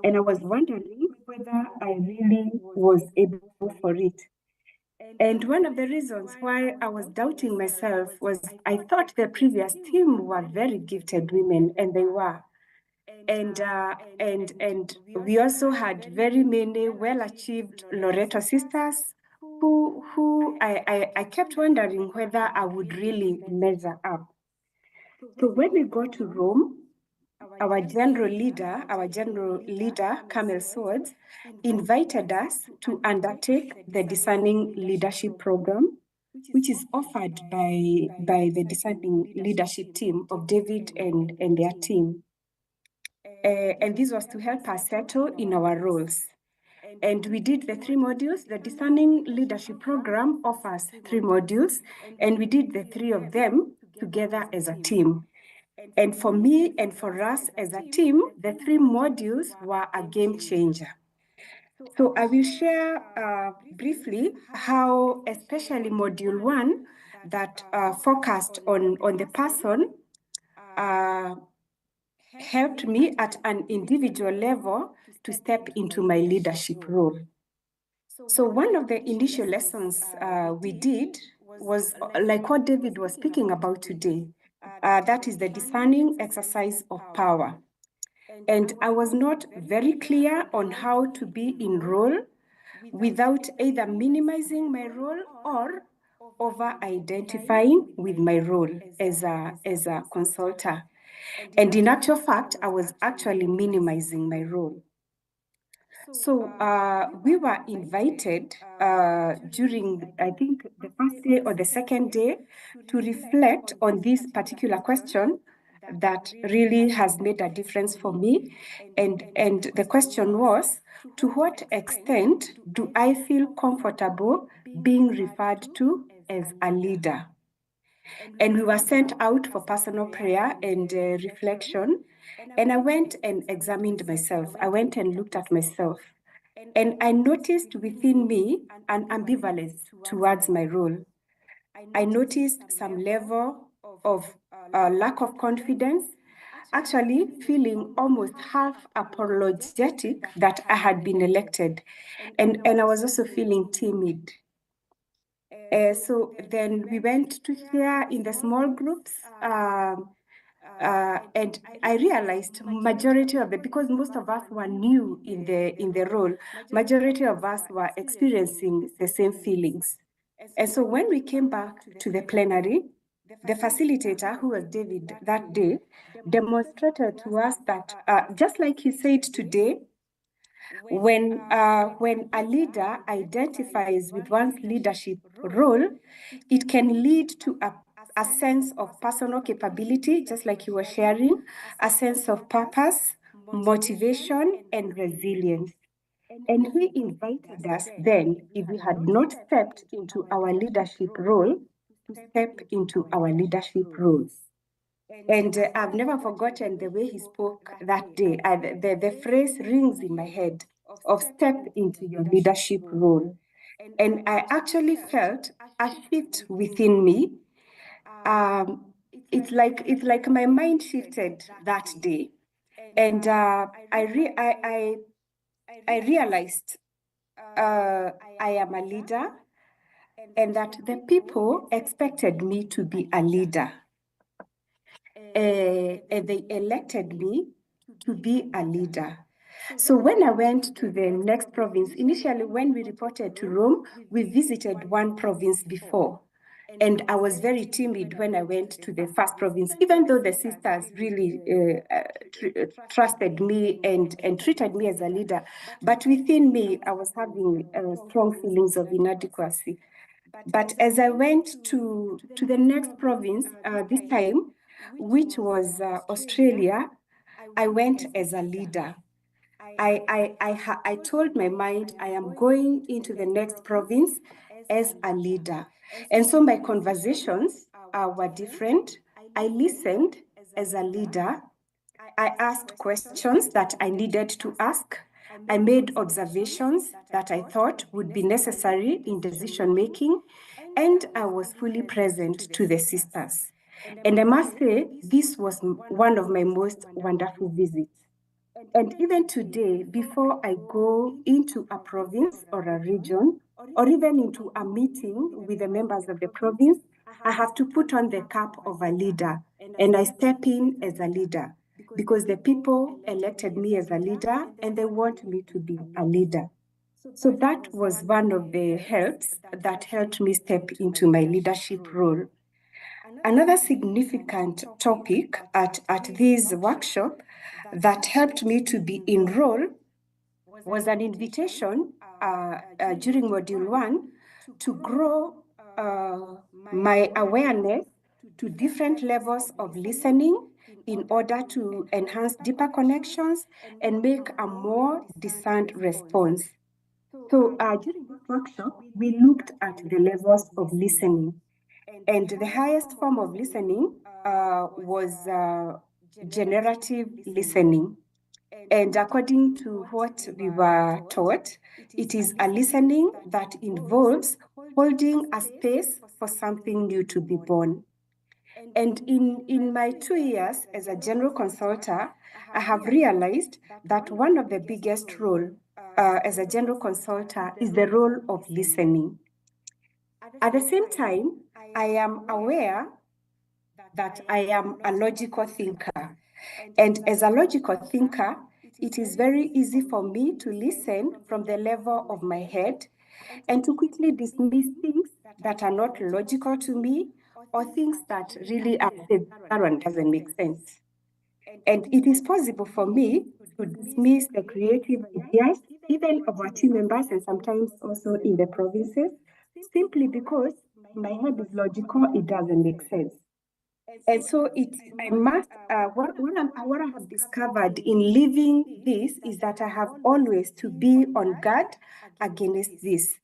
And I was wondering whether I really was able for it. And one of the reasons why I was doubting myself was I thought the previous team were very gifted women, and they were. And we also had very many well-achieved Loreto sisters who I kept wondering whether I would really measure up. So when we got to Rome, our general leader, Camel Swords, invited us to undertake the discerning leadership program, which is offered by the discerning leadership team of David and their team. And this was to help us settle in our roles. And we did the 3 modules. The discerning leadership program offers 3 modules, and we did the 3 of them together as a team. And for me and for us as a team, the 3 modules were a game changer. So I will share briefly how, especially module 1, that focused on the person, helped me at an individual level to step into my leadership role. So one of the initial lessons we did was like what David was speaking about today. That is the discerning exercise of power. And I was not very clear on how to be in role without either minimizing my role or over-identifying with my role as a consultant. And in actual fact, I was actually minimizing my role. So we were invited during, I think, the first day or the second day to reflect on this particular question that really has made a difference for me. And the question was, to what extent do I feel comfortable being referred to as a leader? And we were sent out for personal prayer and reflection. And I went and examined myself. I went and looked at myself. And I noticed within me an ambivalence towards my role. I noticed some level of lack of confidence, actually feeling almost half apologetic that I had been elected. And I was also feeling timid. So then we went to share in the small groups, and I realized majority of because most of us were new in the role, majority of us were experiencing the same feelings. And so when we came back to the plenary, the facilitator, who was David that day, demonstrated to us that just like he said today, when a leader identifies with one's leadership role, it can lead to a sense of personal capability, just like you were sharing, a sense of purpose, motivation, and resilience. And he invited us then, if we had not stepped into our leadership role, to step into our leadership roles. And I've never forgotten the way he spoke that day. The phrase rings in my head of step into your leadership role. And I actually felt a shift within me. It's like my mind shifted that day. And I realized I am a leader and that the people expected me to be a leader. And they elected me to be a leader. So when I went to the next province, initially when we reported to Rome, we visited one province before. And I was very timid when I went to the first province, even though the sisters really trusted me and treated me as a leader. But within me, I was having strong feelings of inadequacy. But as I went to the next province this time, which was Australia, I went as a leader. I told my mind I am going into the next province as a leader. And so my conversations were different. I listened as a leader. I asked questions that I needed to ask. I made observations that I thought would be necessary in decision making, and I was fully present to the sisters. And I must say, this was one of my most wonderful visits. And even today, before I go into a province or a region, or even into a meeting with the members of the province, I have to put on the cap of a leader, and I step in as a leader because the people elected me as a leader and they want me to be a leader. So that was one of the helps that helped me step into my leadership role. Another significant topic at this workshop that helped me to be enrolled was an invitation during Module 1 to grow my awareness to different levels of listening in order to enhance deeper connections and make a more discerned response. So during this workshop, we looked at the levels of listening. And the highest form of listening was generative listening. And according to what we were taught, it is a listening that involves holding a space for something new to be born. And in my 2 years as a general consultant, I have realized that one of the biggest role as a general consultant is the role of listening. At the same time, I am aware that I am a logical thinker. And as a logical thinker, it is very easy for me to listen from the level of my head and to quickly dismiss things that are not logical to me or things that really are that doesn't make sense. And it is possible for me to dismiss the creative ideas, even of our team members and sometimes also in the provinces, simply because my head is logical, it doesn't make sense. And so I must, what I have discovered in living this is that I have always to be on guard against this.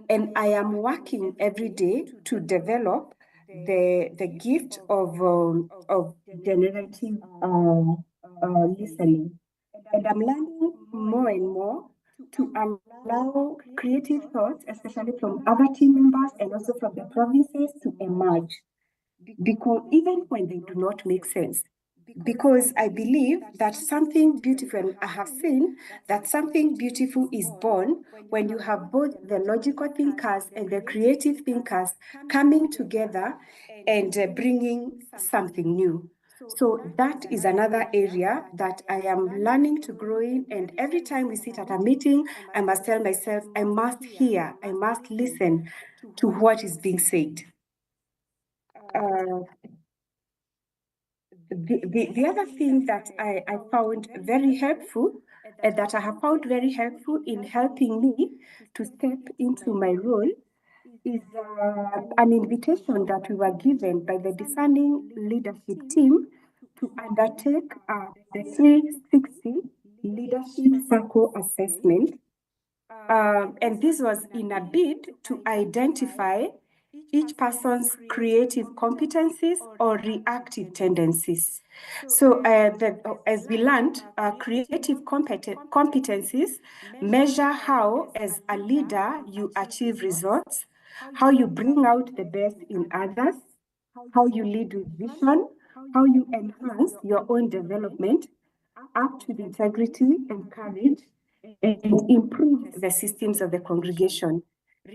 And I am working every day to develop the gift of generative listening. And I'm learning more and more to allow creative thoughts, especially from other team members and also from the provinces, to emerge, because even when they do not make sense. Because I believe that something beautiful, I have seen that something beautiful is born when you have both the logical thinkers and the creative thinkers coming together and bringing something new. So that is another area that I am learning to grow in. And every time we sit at a meeting, I must tell myself, I must hear, I must listen to what is being said. The other thing that I found very helpful, and that I have found very helpful in helping me to step into my role, is an invitation that we were given by the discerning leadership team to undertake the 360 leadership circle assessment. And this was in a bid to identify each person's creative competencies or reactive tendencies. So as we learned, creative competencies measure how, as a leader, you achieve results, how you bring out the best in others, how you lead with vision, how you enhance your own development, act with integrity and courage, and improve the systems of the congregation.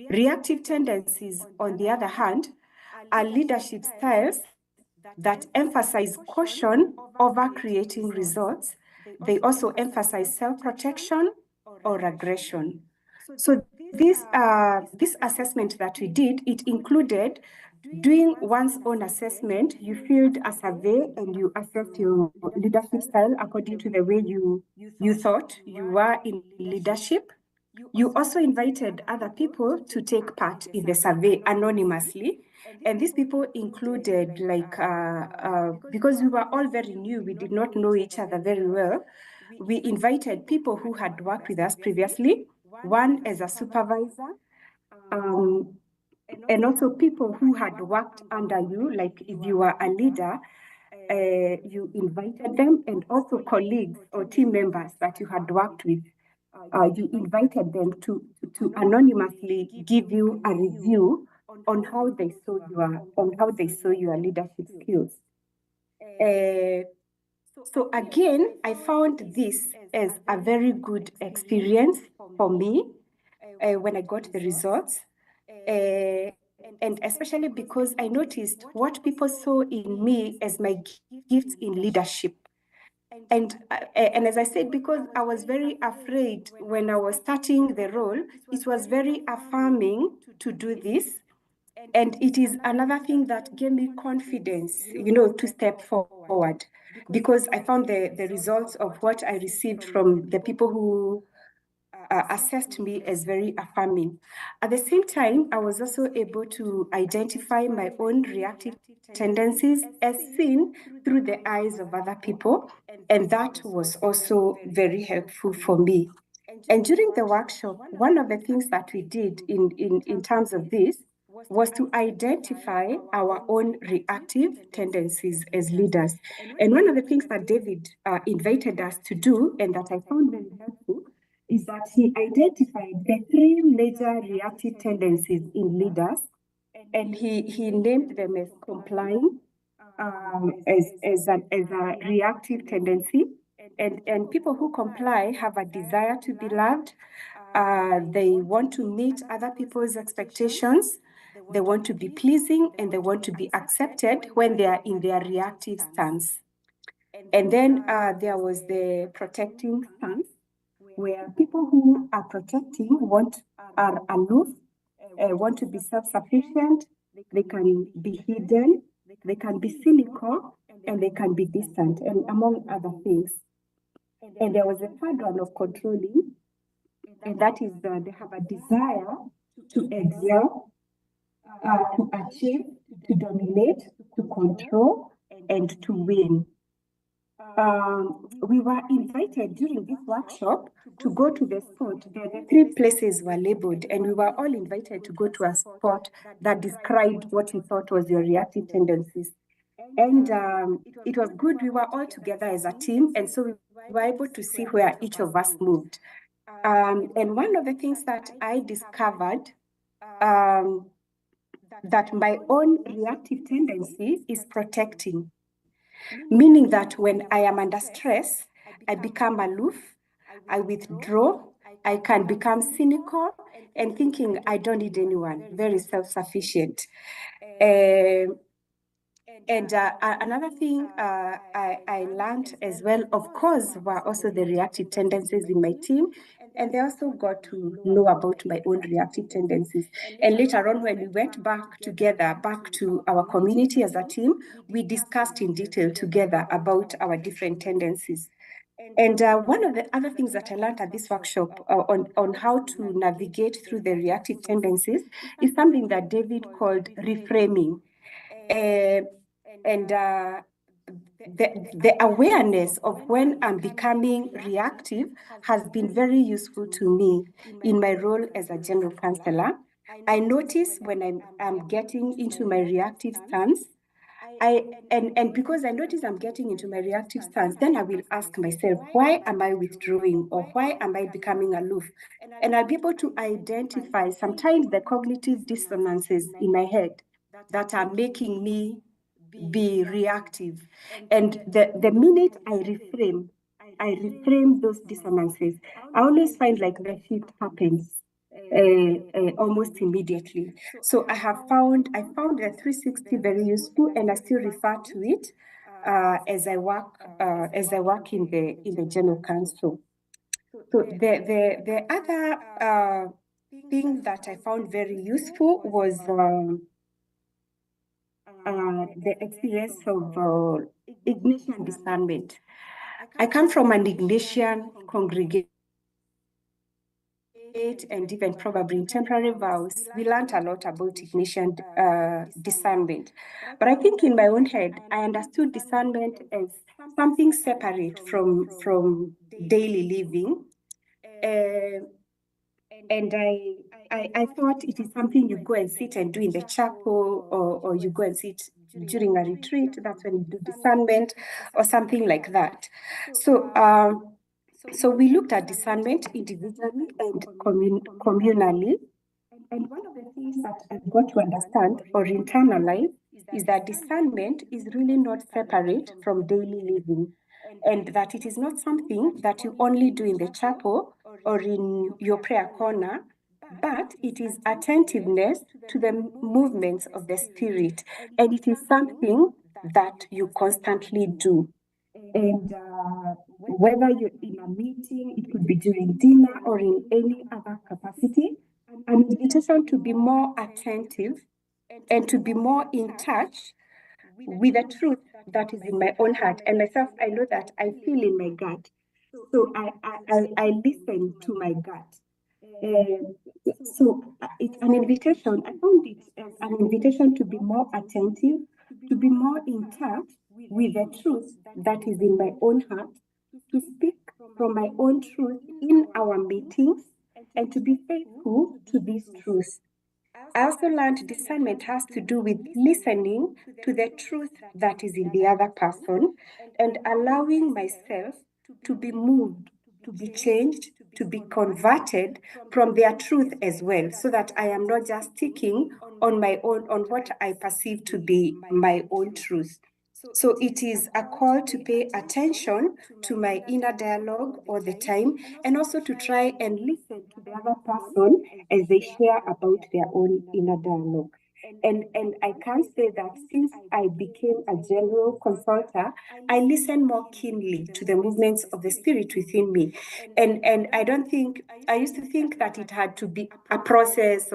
Reactive tendencies, on the other hand, are leadership styles that emphasize caution over creating results. They also emphasize self-protection or aggression. So this assessment that we did, it included doing one's own assessment. You filled a survey and you assessed your leadership style according to the way you thought you were in leadership. You also invited other people to take part in the survey anonymously. And these people included, because we were all very new, we did not know each other very well, we invited people who had worked with us previously, one as a supervisor, and also people who had worked under you, like if you were a leader, you invited them, and also colleagues or team members that you had worked with. You invited them to anonymously give you a review on how they saw your leadership skills. So again, I found this as a very good experience for me when I got the results. And especially because I noticed what people saw in me as my gifts in leadership. And as I said, because I was very afraid when I was starting the role, it was very affirming to do this. And it is another thing that gave me confidence, to step forward, because I found the results of what I received from the people who assessed me as very affirming. At the same time, I was also able to identify my own reactive tendencies as seen through the eyes of other people, and that was also very helpful for me. And during the workshop, one of the things that we did in terms of this was to identify our own reactive tendencies as leaders. And one of the things that David invited us to do, and that I found very helpful, is that he identified the three major reactive tendencies in leaders, and he named them as complying, as a reactive tendency. And people who comply have a desire to be loved. They want to meet other people's expectations. They want to be pleasing, and they want to be accepted when they are in their reactive stance. And then there was the protecting stance, where people who are protecting are aloof, want to be self-sufficient. They can be hidden, they can be cynical, and they can be distant, and among other things. And there was a third one of controlling, and that is they have a desire to excel, to achieve, to dominate, to control, and to win. We were invited during this workshop to go to the spot. The three places were labeled, and we were all invited to go to a spot that described what we thought was your reactive tendencies. And it was good. We were all together as a team, and so we were able to see where each of us moved. And one of the things that I discovered, that my own reactive tendency is protecting, meaning that when I am under stress, I become aloof, I withdraw, I can become cynical and thinking I don't need anyone, very self-sufficient. And another thing I learned as well, of course, were also the reactive tendencies in my team. And they also got to know about my own reactive tendencies. And later on, when we went back together, back to our community as a team, we discussed in detail together about our different tendencies. And one of the other things that I learned at this workshop on how to navigate through the reactive tendencies is something that David called reframing. And the awareness of when I'm becoming reactive has been very useful to me in my role as a general counselor. I notice when I'm getting into my reactive stance, and because I notice I'm getting into my reactive stance, then I will ask myself, why am I withdrawing, or why am I becoming aloof? And I'll be able to identify sometimes the cognitive dissonances in my head that are making me be reactive. And the minute I reframe those dissonances, I always find like the shift happens almost immediately. So I found the 360 very useful, and I still refer to it as I work in the general council. So the other thing that I found very useful was the experience of Ignatian discernment. I come from an Ignatian congregation, and even probably in temporary vows, we learned a lot about Ignatian discernment. But I think in my own head, I understood discernment as something separate from daily living. And I thought it is something you go and sit and do in the chapel, or you go and sit during a retreat. That's when you do discernment, or something like that. So we looked at discernment individually and communally. And one of the things that I've got to understand or internalize is that discernment is really not separate from daily living, and that it is not something that you only do in the chapel or in your prayer corner, but it is attentiveness to the movements of the Spirit, and it is something that you constantly do. And whether you're in a meeting, it could be during dinner or in any other capacity, an invitation to be more attentive and to be more in touch with the truth that is in my own heart. And myself, I know that I feel in my gut. So I listen to my gut. So it's an invitation. I found it as an invitation to be more attentive, to be more in touch with the truth that is in my own heart, to speak from my own truth in our meetings, and to be faithful to these truths. I also learned discernment has to do with listening to the truth that is in the other person and allowing myself to be moved, to be changed, to be converted from their truth as well, so that I am not just sticking on my own, on what I perceive to be my own truth. So it is a call to pay attention to my inner dialogue all the time, and also to try and listen to the other person as they share about their own inner dialogue. And I can say that since I became a general consultant, I listen more keenly to the movements of the spirit within me. And I don't think, I used to think that it had to be a process,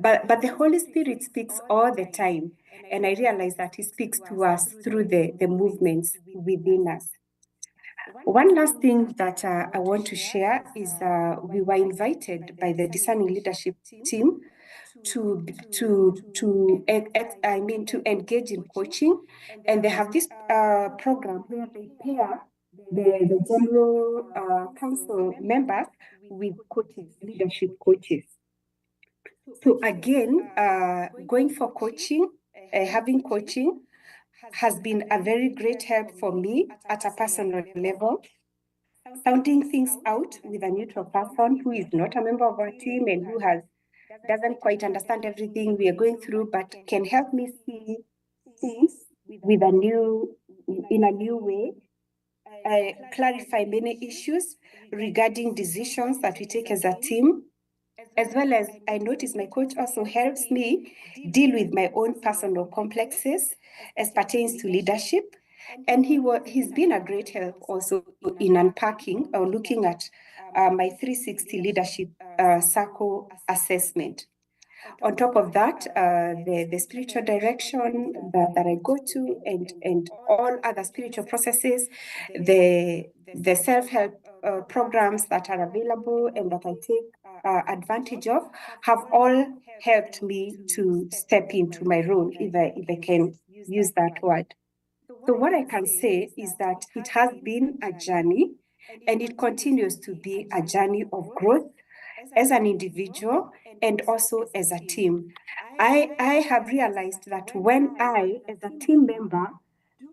but the Holy Spirit speaks all the time. And I realize that He speaks to us through the movements within us. One last thing that I want to share is we were invited by the discerning leadership team to engage in coaching, and they have this program where they pair the general council members with coaches, leadership coaches. So again, going for coaching, having coaching has been a very great help for me at a personal level. Sounding things out with a neutral person who is not a member of our team and who doesn't quite understand everything we are going through, but can help me see things with in a new way. Clarify many issues regarding decisions that we take as a team, as well as I notice my coach also helps me deal with my own personal complexes as pertains to leadership. And he's been a great help also in unpacking or looking at my 360 leadership circle assessment. On top of that, the spiritual direction that I go to, and all other spiritual processes, the self-help programs that are available and that I take advantage of, have all helped me to step into my role, if I can use that word. So what I can say is that it has been a journey, and it continues to be a journey of growth as an individual and also as a team. I have realized that when I, as a team member,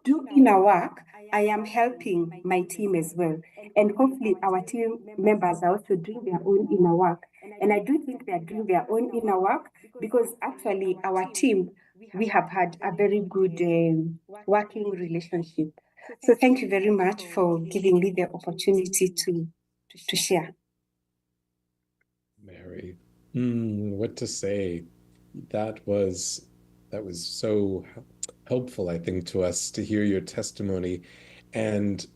do inner work, I am helping my team as well. And hopefully our team members are also doing their own inner work. And I do think they are doing their own inner work because actually our team, we have had a very good working relationship. So thank you very much for giving me the opportunity to share. Mary, what to say? That was so helpful, I think, to us to hear your testimony. And,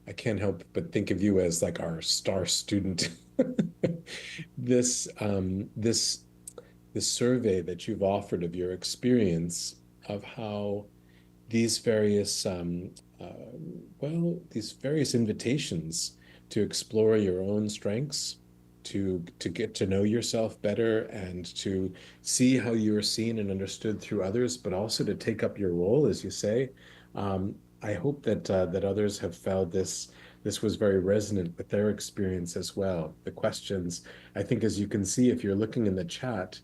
I can't help but think of you as like our star student. This this survey that you've offered of your experience of how these various these various invitations to explore your own strengths, to get to know yourself better, and to see how you are seen and understood through others, but also to take up your role, as you say. I hope that others have found this was very resonant with their experience as well. The questions, I think, as you can see, if you're looking in the chat,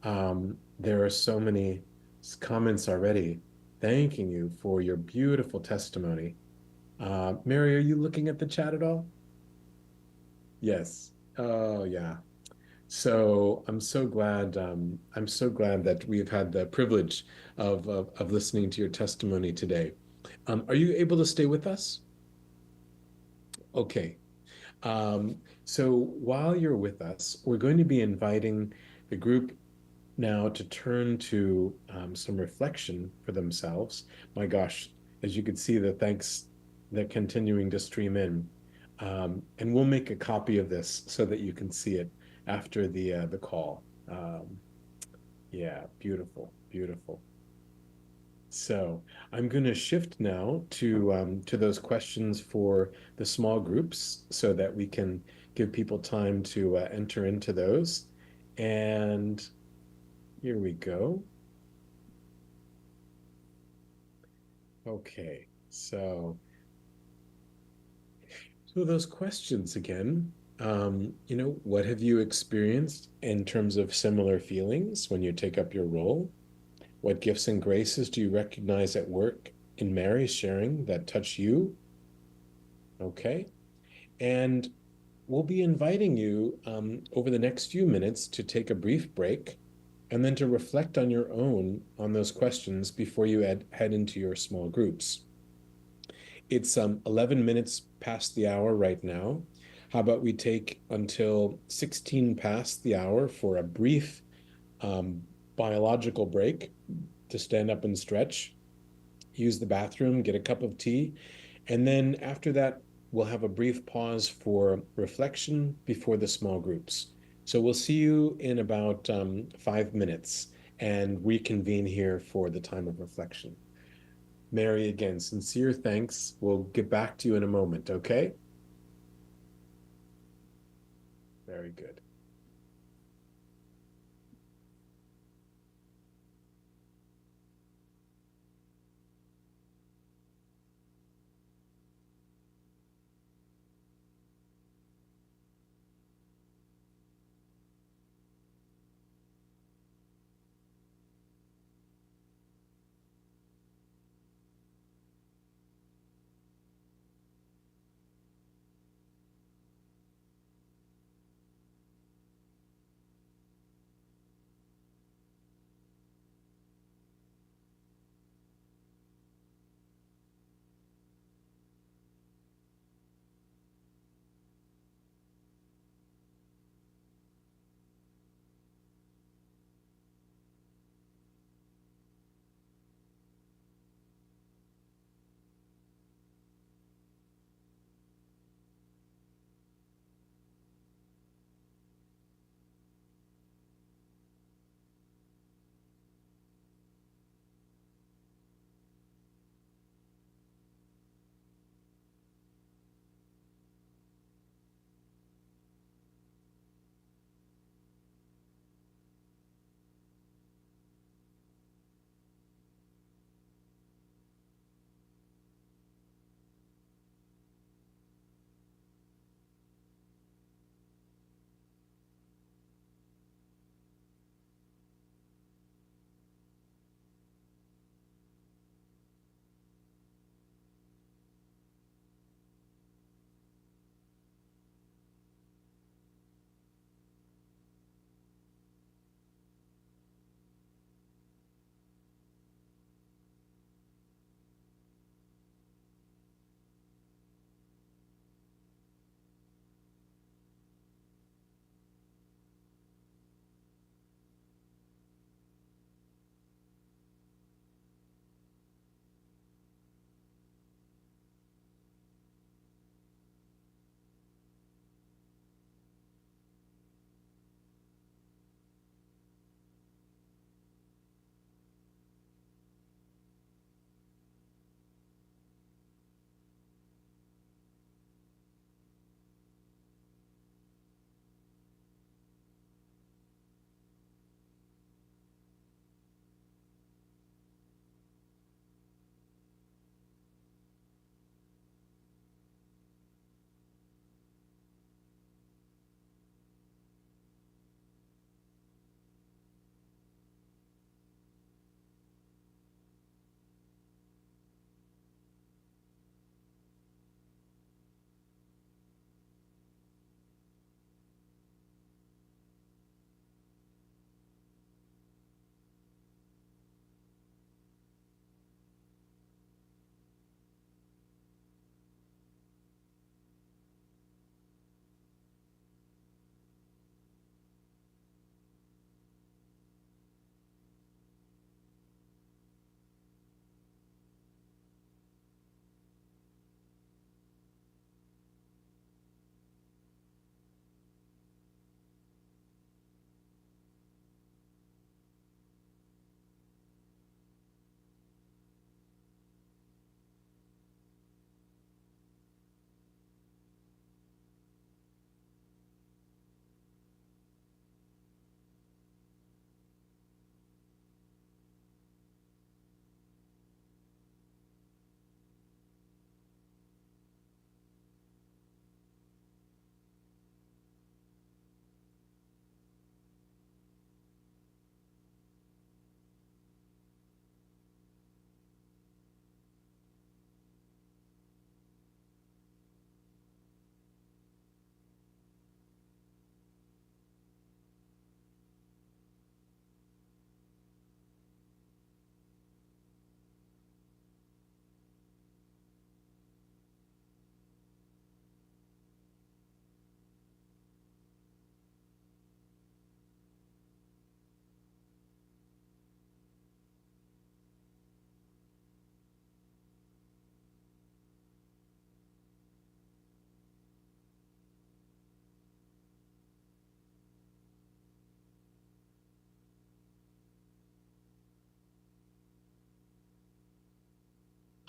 there are so many comments already thanking you for your beautiful testimony. Mary, are you looking at the chat at all? Yes. Oh, yeah. So I'm so glad. I'm so glad that we've had the privilege of listening to your testimony today. Are you able to stay with us? Okay. So while you're with us, we're going to be inviting the group now to turn to some reflection for themselves. My gosh, as you can see, the thanks, they're continuing to stream in. And we'll make a copy of this so that you can see it after the call. Yeah, beautiful, beautiful. So I'm going to shift now to those questions for the small groups so that we can give people time to enter into those. And here we go. Okay, so those questions again, What have you experienced in terms of similar feelings when you take up your role? What gifts and graces do you recognize at work in Mary's sharing that touch you? Okay. And we'll be inviting you over the next few minutes to take a brief break and then to reflect on your own on those questions before you head into your small groups. It's 11 minutes past the hour right now. How about we take until 16 past the hour for a brief biological break to stand up and stretch, use the bathroom, get a cup of tea, and then after that, we'll have a brief pause for reflection before the small groups. So we'll see you in about 5 minutes and reconvene here for the time of reflection. Mary, again, sincere thanks. We'll get back to you in a moment, okay? Very good.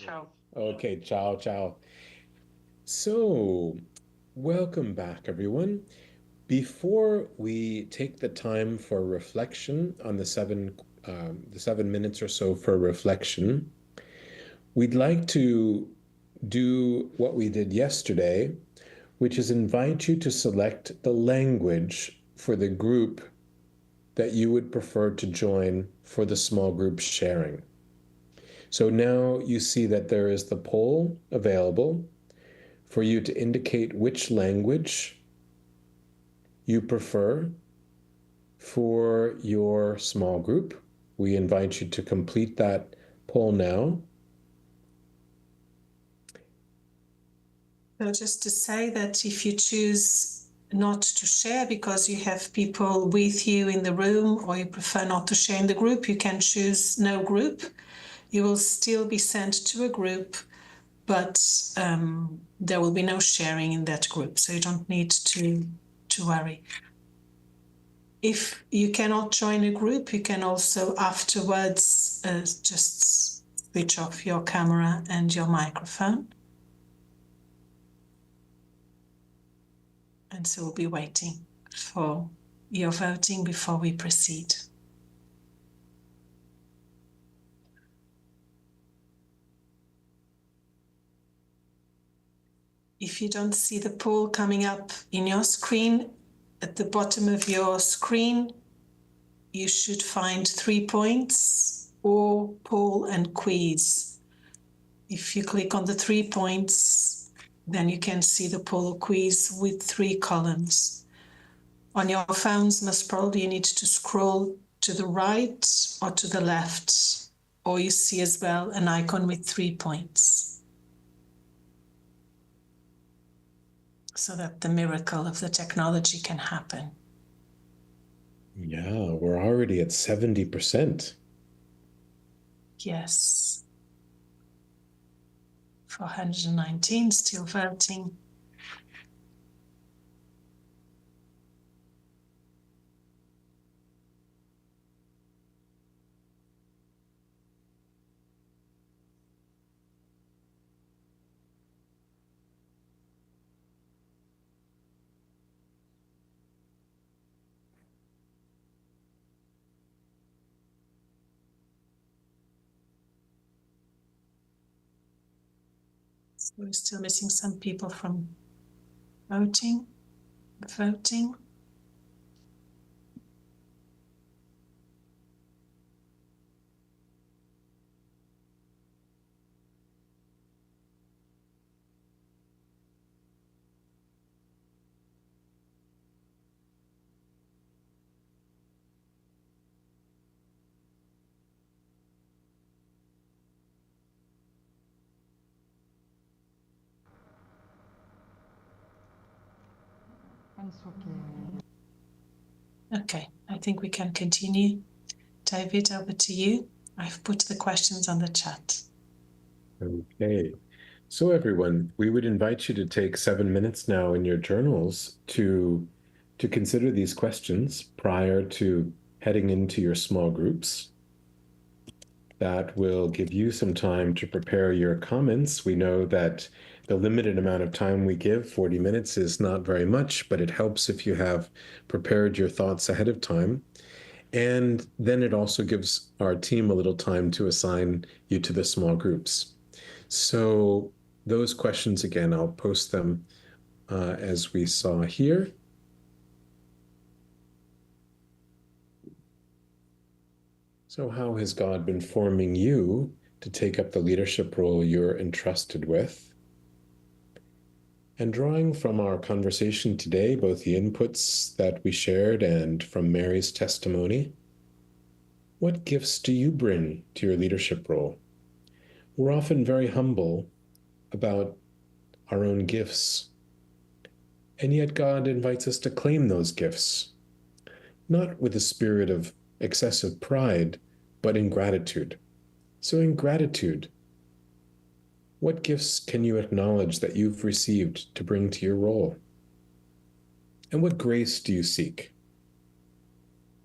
Ciao. Okay, ciao, ciao. So, welcome back, everyone. Before we take the time for reflection on the 7 minutes or so for reflection, we'd like to do what we did yesterday, which is invite you to select the language for the group that you would prefer to join for the small group sharing. So now you see that there is the poll available for you to indicate which language you prefer for your small group. We invite you to complete that poll now. So just to say that if you choose not to share because you have people with you in the room, or you prefer not to share in the group, you can choose no group. You will still be sent to a group, but there will be no sharing in that group. So you don't need to worry. If you cannot join a group, you can also afterwards just switch off your camera and your microphone. And so we'll be waiting for your voting before we proceed. If you don't see the poll coming up in your screen, at the bottom of your screen, you should find 3 points, or poll and quiz. If you click on the 3 points, then you can see the poll or quiz with 3 columns. On your phones, most probably you need to scroll to the right or to the left, or you see as well an icon with 3 points, so that the miracle of the technology can happen. Yeah, we're already at 70%. Yes. 419 still voting. So we're still missing some people from voting. Okay, I think we can continue. David, over to you. I've put the questions on the chat. Okay. So everyone, we would invite you to take 7 minutes now in your journals to consider these questions prior to heading into your small groups. That will give you some time to prepare your comments. We know that the limited amount of time we give, 40 minutes, is not very much, but it helps if you have prepared your thoughts ahead of time. And then it also gives our team a little time to assign you to the small groups. So those questions, again, I'll post them as we saw here. So how has God been forming you to take up the leadership role you're entrusted with? And drawing from our conversation today, both the inputs that we shared and from Mary's testimony, what gifts do you bring to your leadership role? We're often very humble about our own gifts, and yet God invites us to claim those gifts, not with a spirit of excessive pride, but in gratitude. So in gratitude, what gifts can you acknowledge that you've received to bring to your role? And what grace do you seek?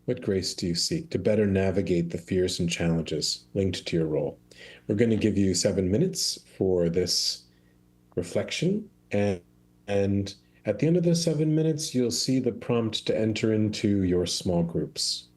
What grace do you seek to better navigate the fears and challenges linked to your role? We're going to give you 7 minutes for this reflection. And at the end of the 7 minutes, you'll see the prompt to enter into your small groups.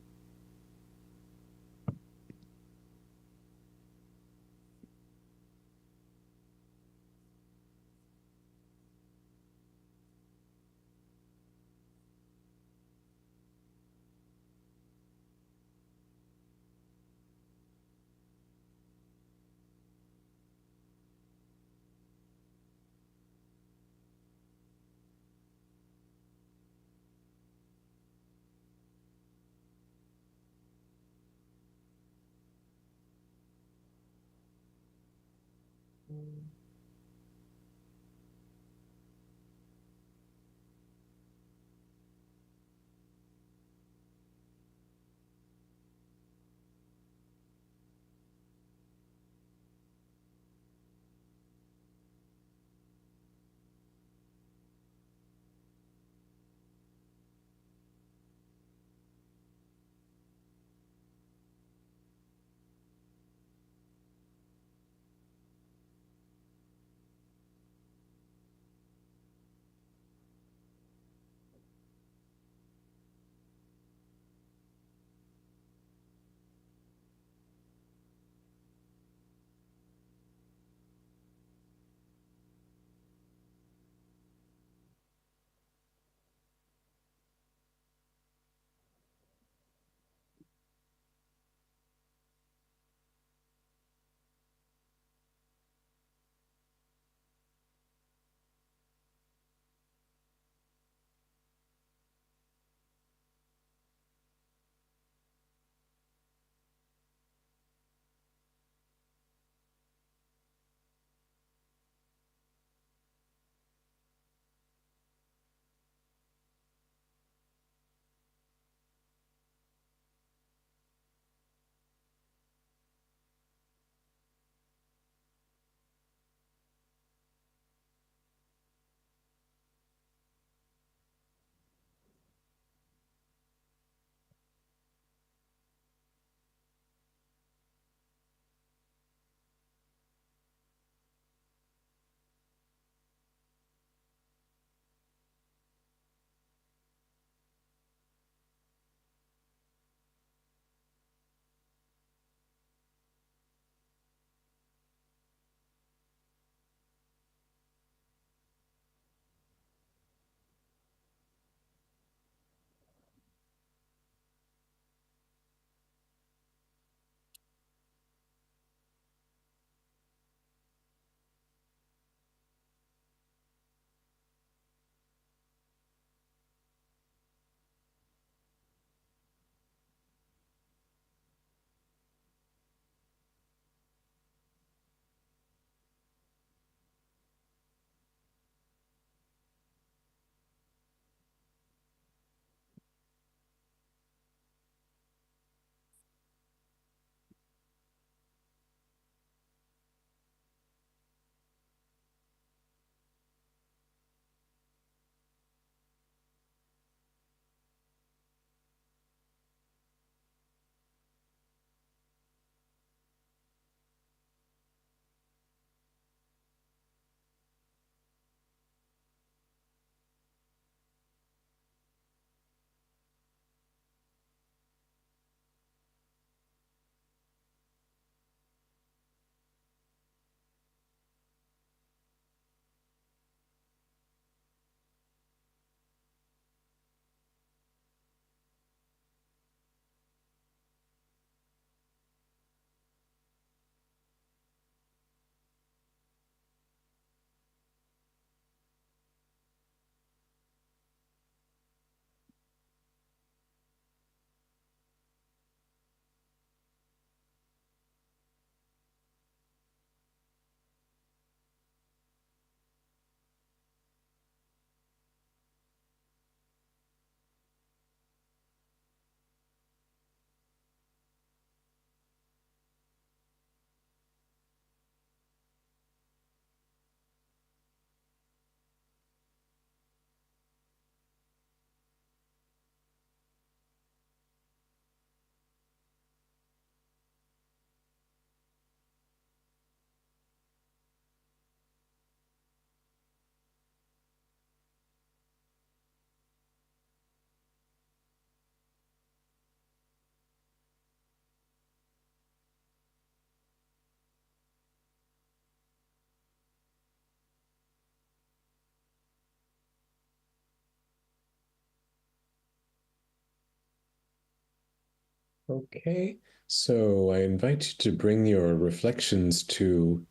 Okay, so I invite you to bring your reflections to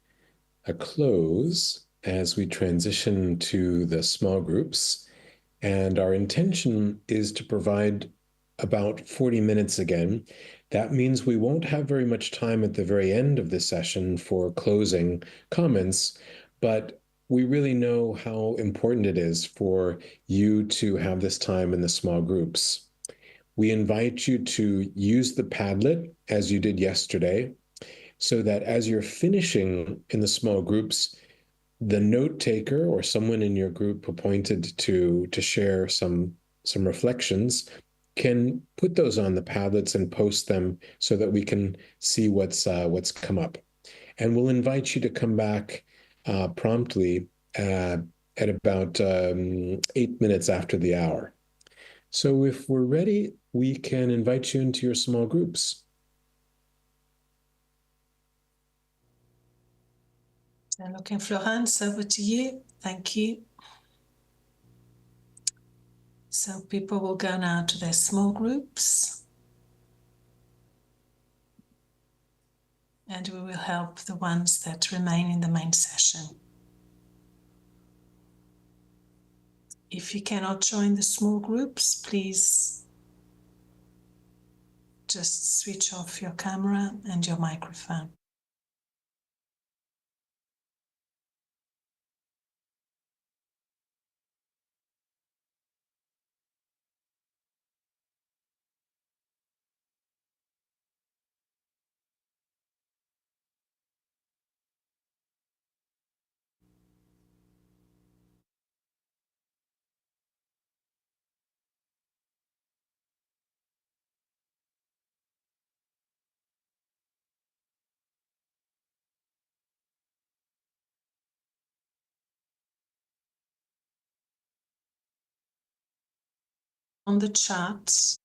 a close as we transition to the small groups. And our intention is to provide about 40 minutes again. That means we won't have very much time at the very end of the session for closing comments, but we really know how important it is for you to have this time in the small groups. We invite you to use the Padlet as you did yesterday, so that as you're finishing in the small groups, the note taker or someone in your group appointed to share some reflections can put those on the Padlets and post them so that we can see what's come up. And we'll invite you to come back promptly at about 8 minutes after the hour. So if we're ready, we can invite you into your small groups. And looking, Florence, over to you. Thank you. So people will go now to their small groups, and we will help the ones that remain in the main session. If you cannot join the small groups, please just switch off your camera and your microphone. On the chat,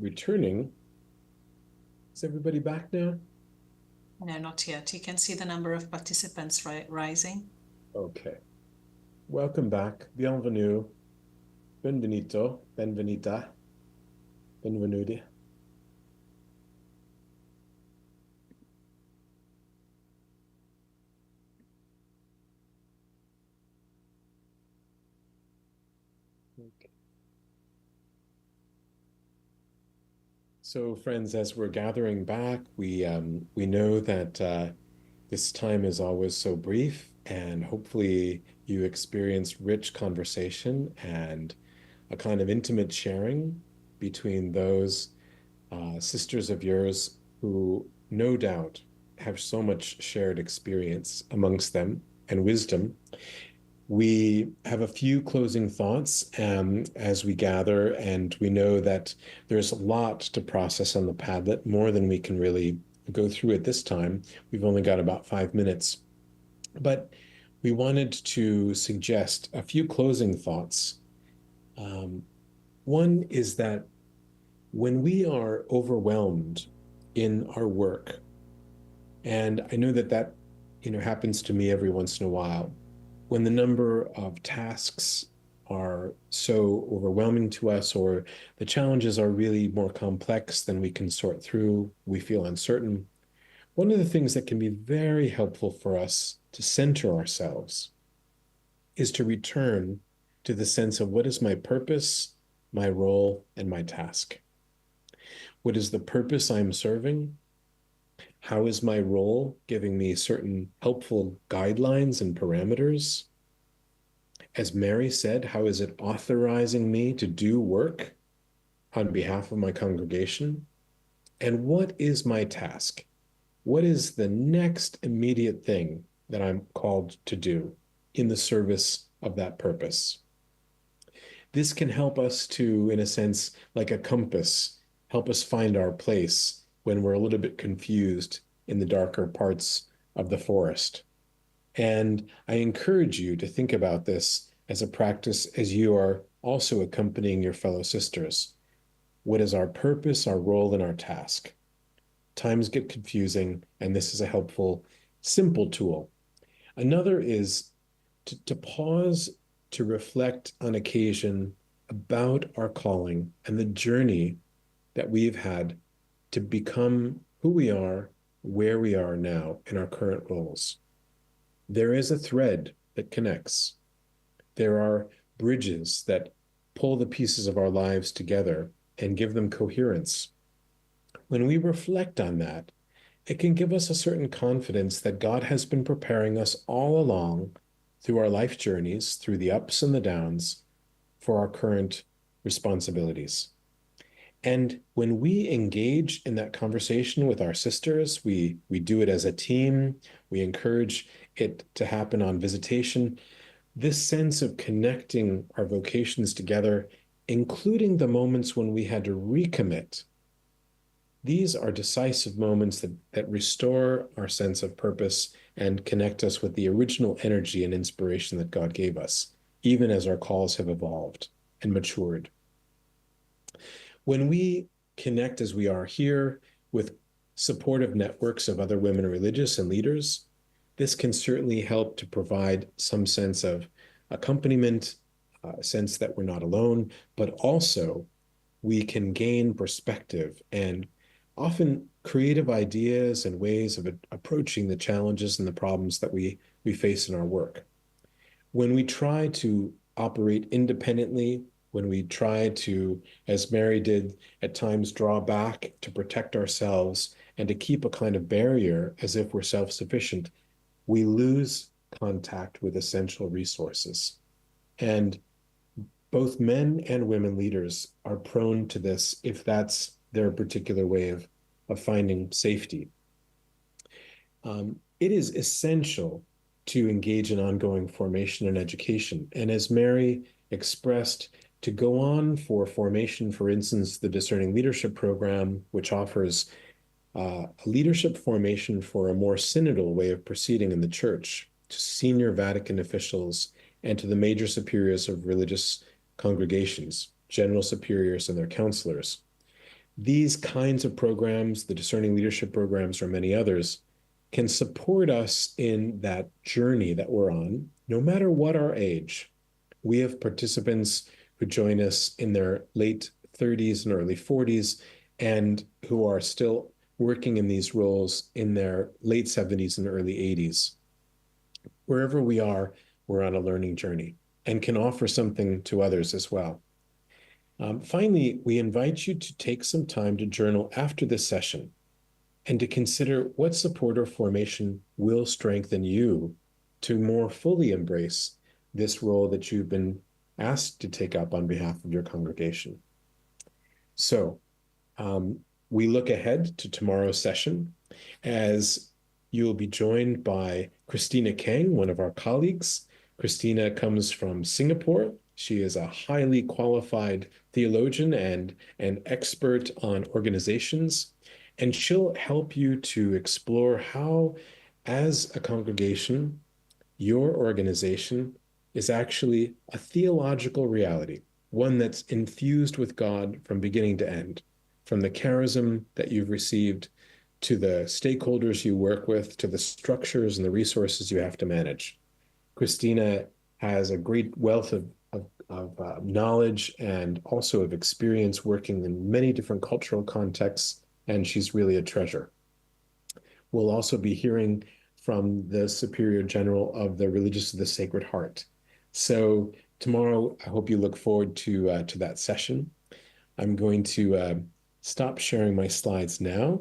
returning. Is everybody back now? No, not yet. You can see the number of participants rising. Okay. Welcome back. Bienvenue. Benvenuto. Benvenita. Benvenuti. Okay. So, friends, as we're gathering back, we know that this time is always so brief, and hopefully you experience rich conversation and a kind of intimate sharing between those sisters of yours who no doubt have so much shared experience amongst them and wisdom. We have a few closing thoughts as we gather, and we know that there's a lot to process on the Padlet, more than we can really go through at this time. We've only got about 5 minutes, but we wanted to suggest a few closing thoughts. One is that when we are overwhelmed in our work, and I know that happens to me every once in a while, when the number of tasks are so overwhelming to us, or the challenges are really more complex than we can sort through, we feel uncertain. One of the things that can be very helpful for us to center ourselves is to return to the sense of what is my purpose, my role, and my task. What is the purpose I'm serving? How is my role giving me certain helpful guidelines and parameters? As Mary said, how is it authorizing me to do work on behalf of my congregation? And what is my task? What is the next immediate thing that I'm called to do in the service of that purpose? This can help us to, in a sense, like a compass, help us find our place when we're a little bit confused in the darker parts of the forest. And I encourage you to think about this as a practice as you are also accompanying your fellow sisters. What is our purpose, our role, and our task? Times get confusing, and this is a helpful, simple tool. Another is to pause, to reflect on occasion about our calling and the journey that we've had to become who we are, where we are now in our current roles. There is a thread that connects. There are bridges that pull the pieces of our lives together and give them coherence. When we reflect on that, it can give us a certain confidence that God has been preparing us all along through our life journeys, through the ups and the downs, for our current responsibilities. And when we engage in that conversation with our sisters, we do it as a team, we encourage it to happen on visitation. This sense of connecting our vocations together, including the moments when we had to recommit, these are decisive moments that restore our sense of purpose and connect us with the original energy and inspiration that God gave us, even as our calls have evolved and matured. When we connect as we are here with supportive networks of other women religious and leaders, this can certainly help to provide some sense of accompaniment, a sense that we're not alone, but also we can gain perspective and often creative ideas and ways of approaching the challenges and the problems that we face in our work. When we try to operate independently, when we try to, as Mary did, at times draw back to protect ourselves and to keep a kind of barrier as if we're self-sufficient, we lose contact with essential resources. And both men and women leaders are prone to this if that's their particular way of finding safety. It is essential to engage in ongoing formation and education. And as Mary expressed, to go on for formation, for instance, the Discerning Leadership Program, which offers a leadership formation for a more synodal way of proceeding in the church, to senior Vatican officials and to the major superiors of religious congregations, general superiors and their counselors. these kinds of programs, the discerning leadership programs, or many others, can support us in that journey that we're on, no matter what our age. We have participants who join us in their late 30s and early 40s, and who are still working in these roles in their late 70s and early 80s. Wherever we are, we're on a learning journey and can offer something to others as well. Finally, we invite you to take some time to journal after this session and to consider what support or formation will strengthen you to more fully embrace this role that you've been asked to take up on behalf of your congregation. So we look ahead to tomorrow's session as you will be joined by Christina Kang, one of our colleagues. Christina comes from Singapore. She is a highly qualified theologian and an expert on organizations, and she'll help you to explore how, as a congregation, your organization is actually a theological reality, one that's infused with God from beginning to end, from the charism that you've received to the stakeholders you work with, to the structures and the resources you have to manage. Christina has a great wealth of knowledge and also of experience working in many different cultural contexts, and she's really a treasure. We'll also be hearing from the Superior General of the Religious of the Sacred Heart. So tomorrow, I hope you look forward to that session. I'm going to stop sharing my slides now.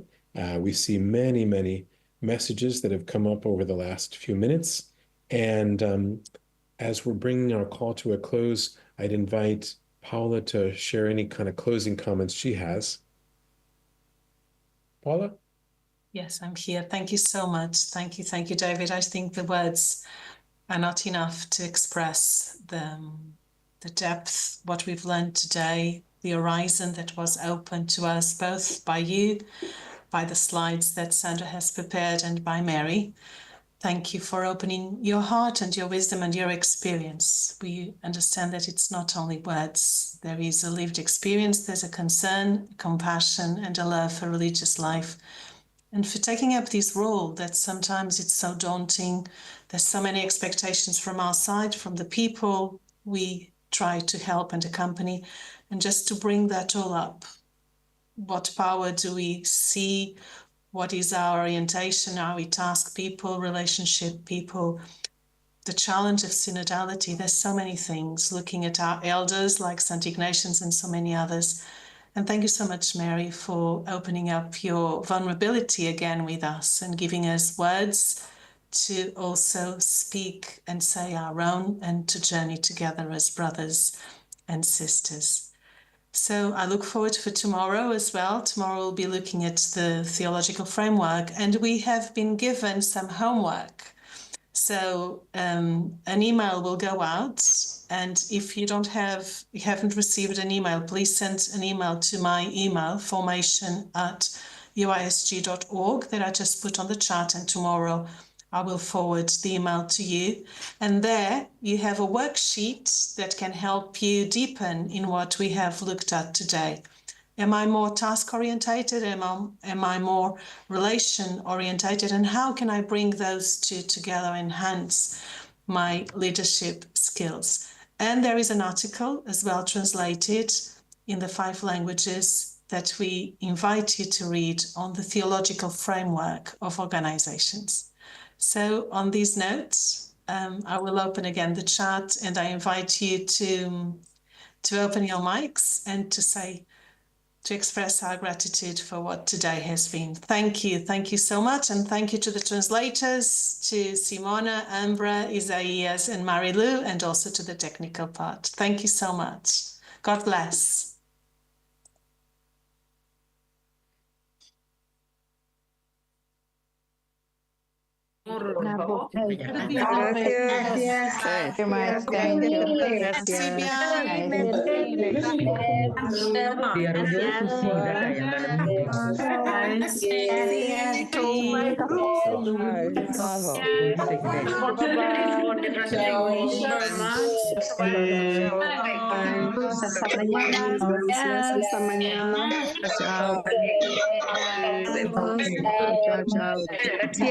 We see many, many messages that have come up over the last few minutes. And as we're bringing our call to a close, I'd invite Paula to share any kind of closing comments she has. Paula? Yes, I'm here. Thank you so much. Thank you, David. I think the words are not enough to express the depth, what we've learned today, the horizon that was opened to us, both by you, by the slides that Sandra has prepared, and by Mary. Thank you for opening your heart and your wisdom and your experience. We understand that it's not only words. There is a lived experience, there's a concern, compassion, and a love for religious life. And for taking up this role that sometimes it's so daunting. There's so many expectations from our side, from the people we try to help and accompany, and just to bring that all up. What power do we see? What is our orientation? Are we task people, relationship people? The challenge of synodality, there's so many things, looking at our elders like St. Ignatius and so many others. And thank you so much, Mary, for opening up your vulnerability again with us and giving us words to also speak and say our own and to journey together as brothers and sisters. So I look forward for tomorrow as well. Tomorrow we'll be looking at the theological framework, and we have been given some homework. So an email will go out, and if you haven't received an email, please send an email to my email, formation@uisg.org, that I just put on the chat, and tomorrow I will forward the email to you. And there you have a worksheet that can help you deepen in what we have looked at today. Am I more task-orientated? Am I more relation-orientated? And how can I bring those two together, enhance my leadership skills? And there is an article as well translated in the 5 languages that we invite you to read on the theological framework of organizations. So on these notes, I will open again the chat, and I invite you to open your mics and to express our gratitude for what today has been. Thank you so much, and thank you to the translators, to Simona, Ambra, Isaias, and Marilu, and also to the technical part. Thank you so much. God bless. Gracias. Thank you. Biar udah pusing dah kayak dalam Bye-bye. hasta mañana. Gracias. Hasta mañana. Chao. Nos vemos. Chao, chao.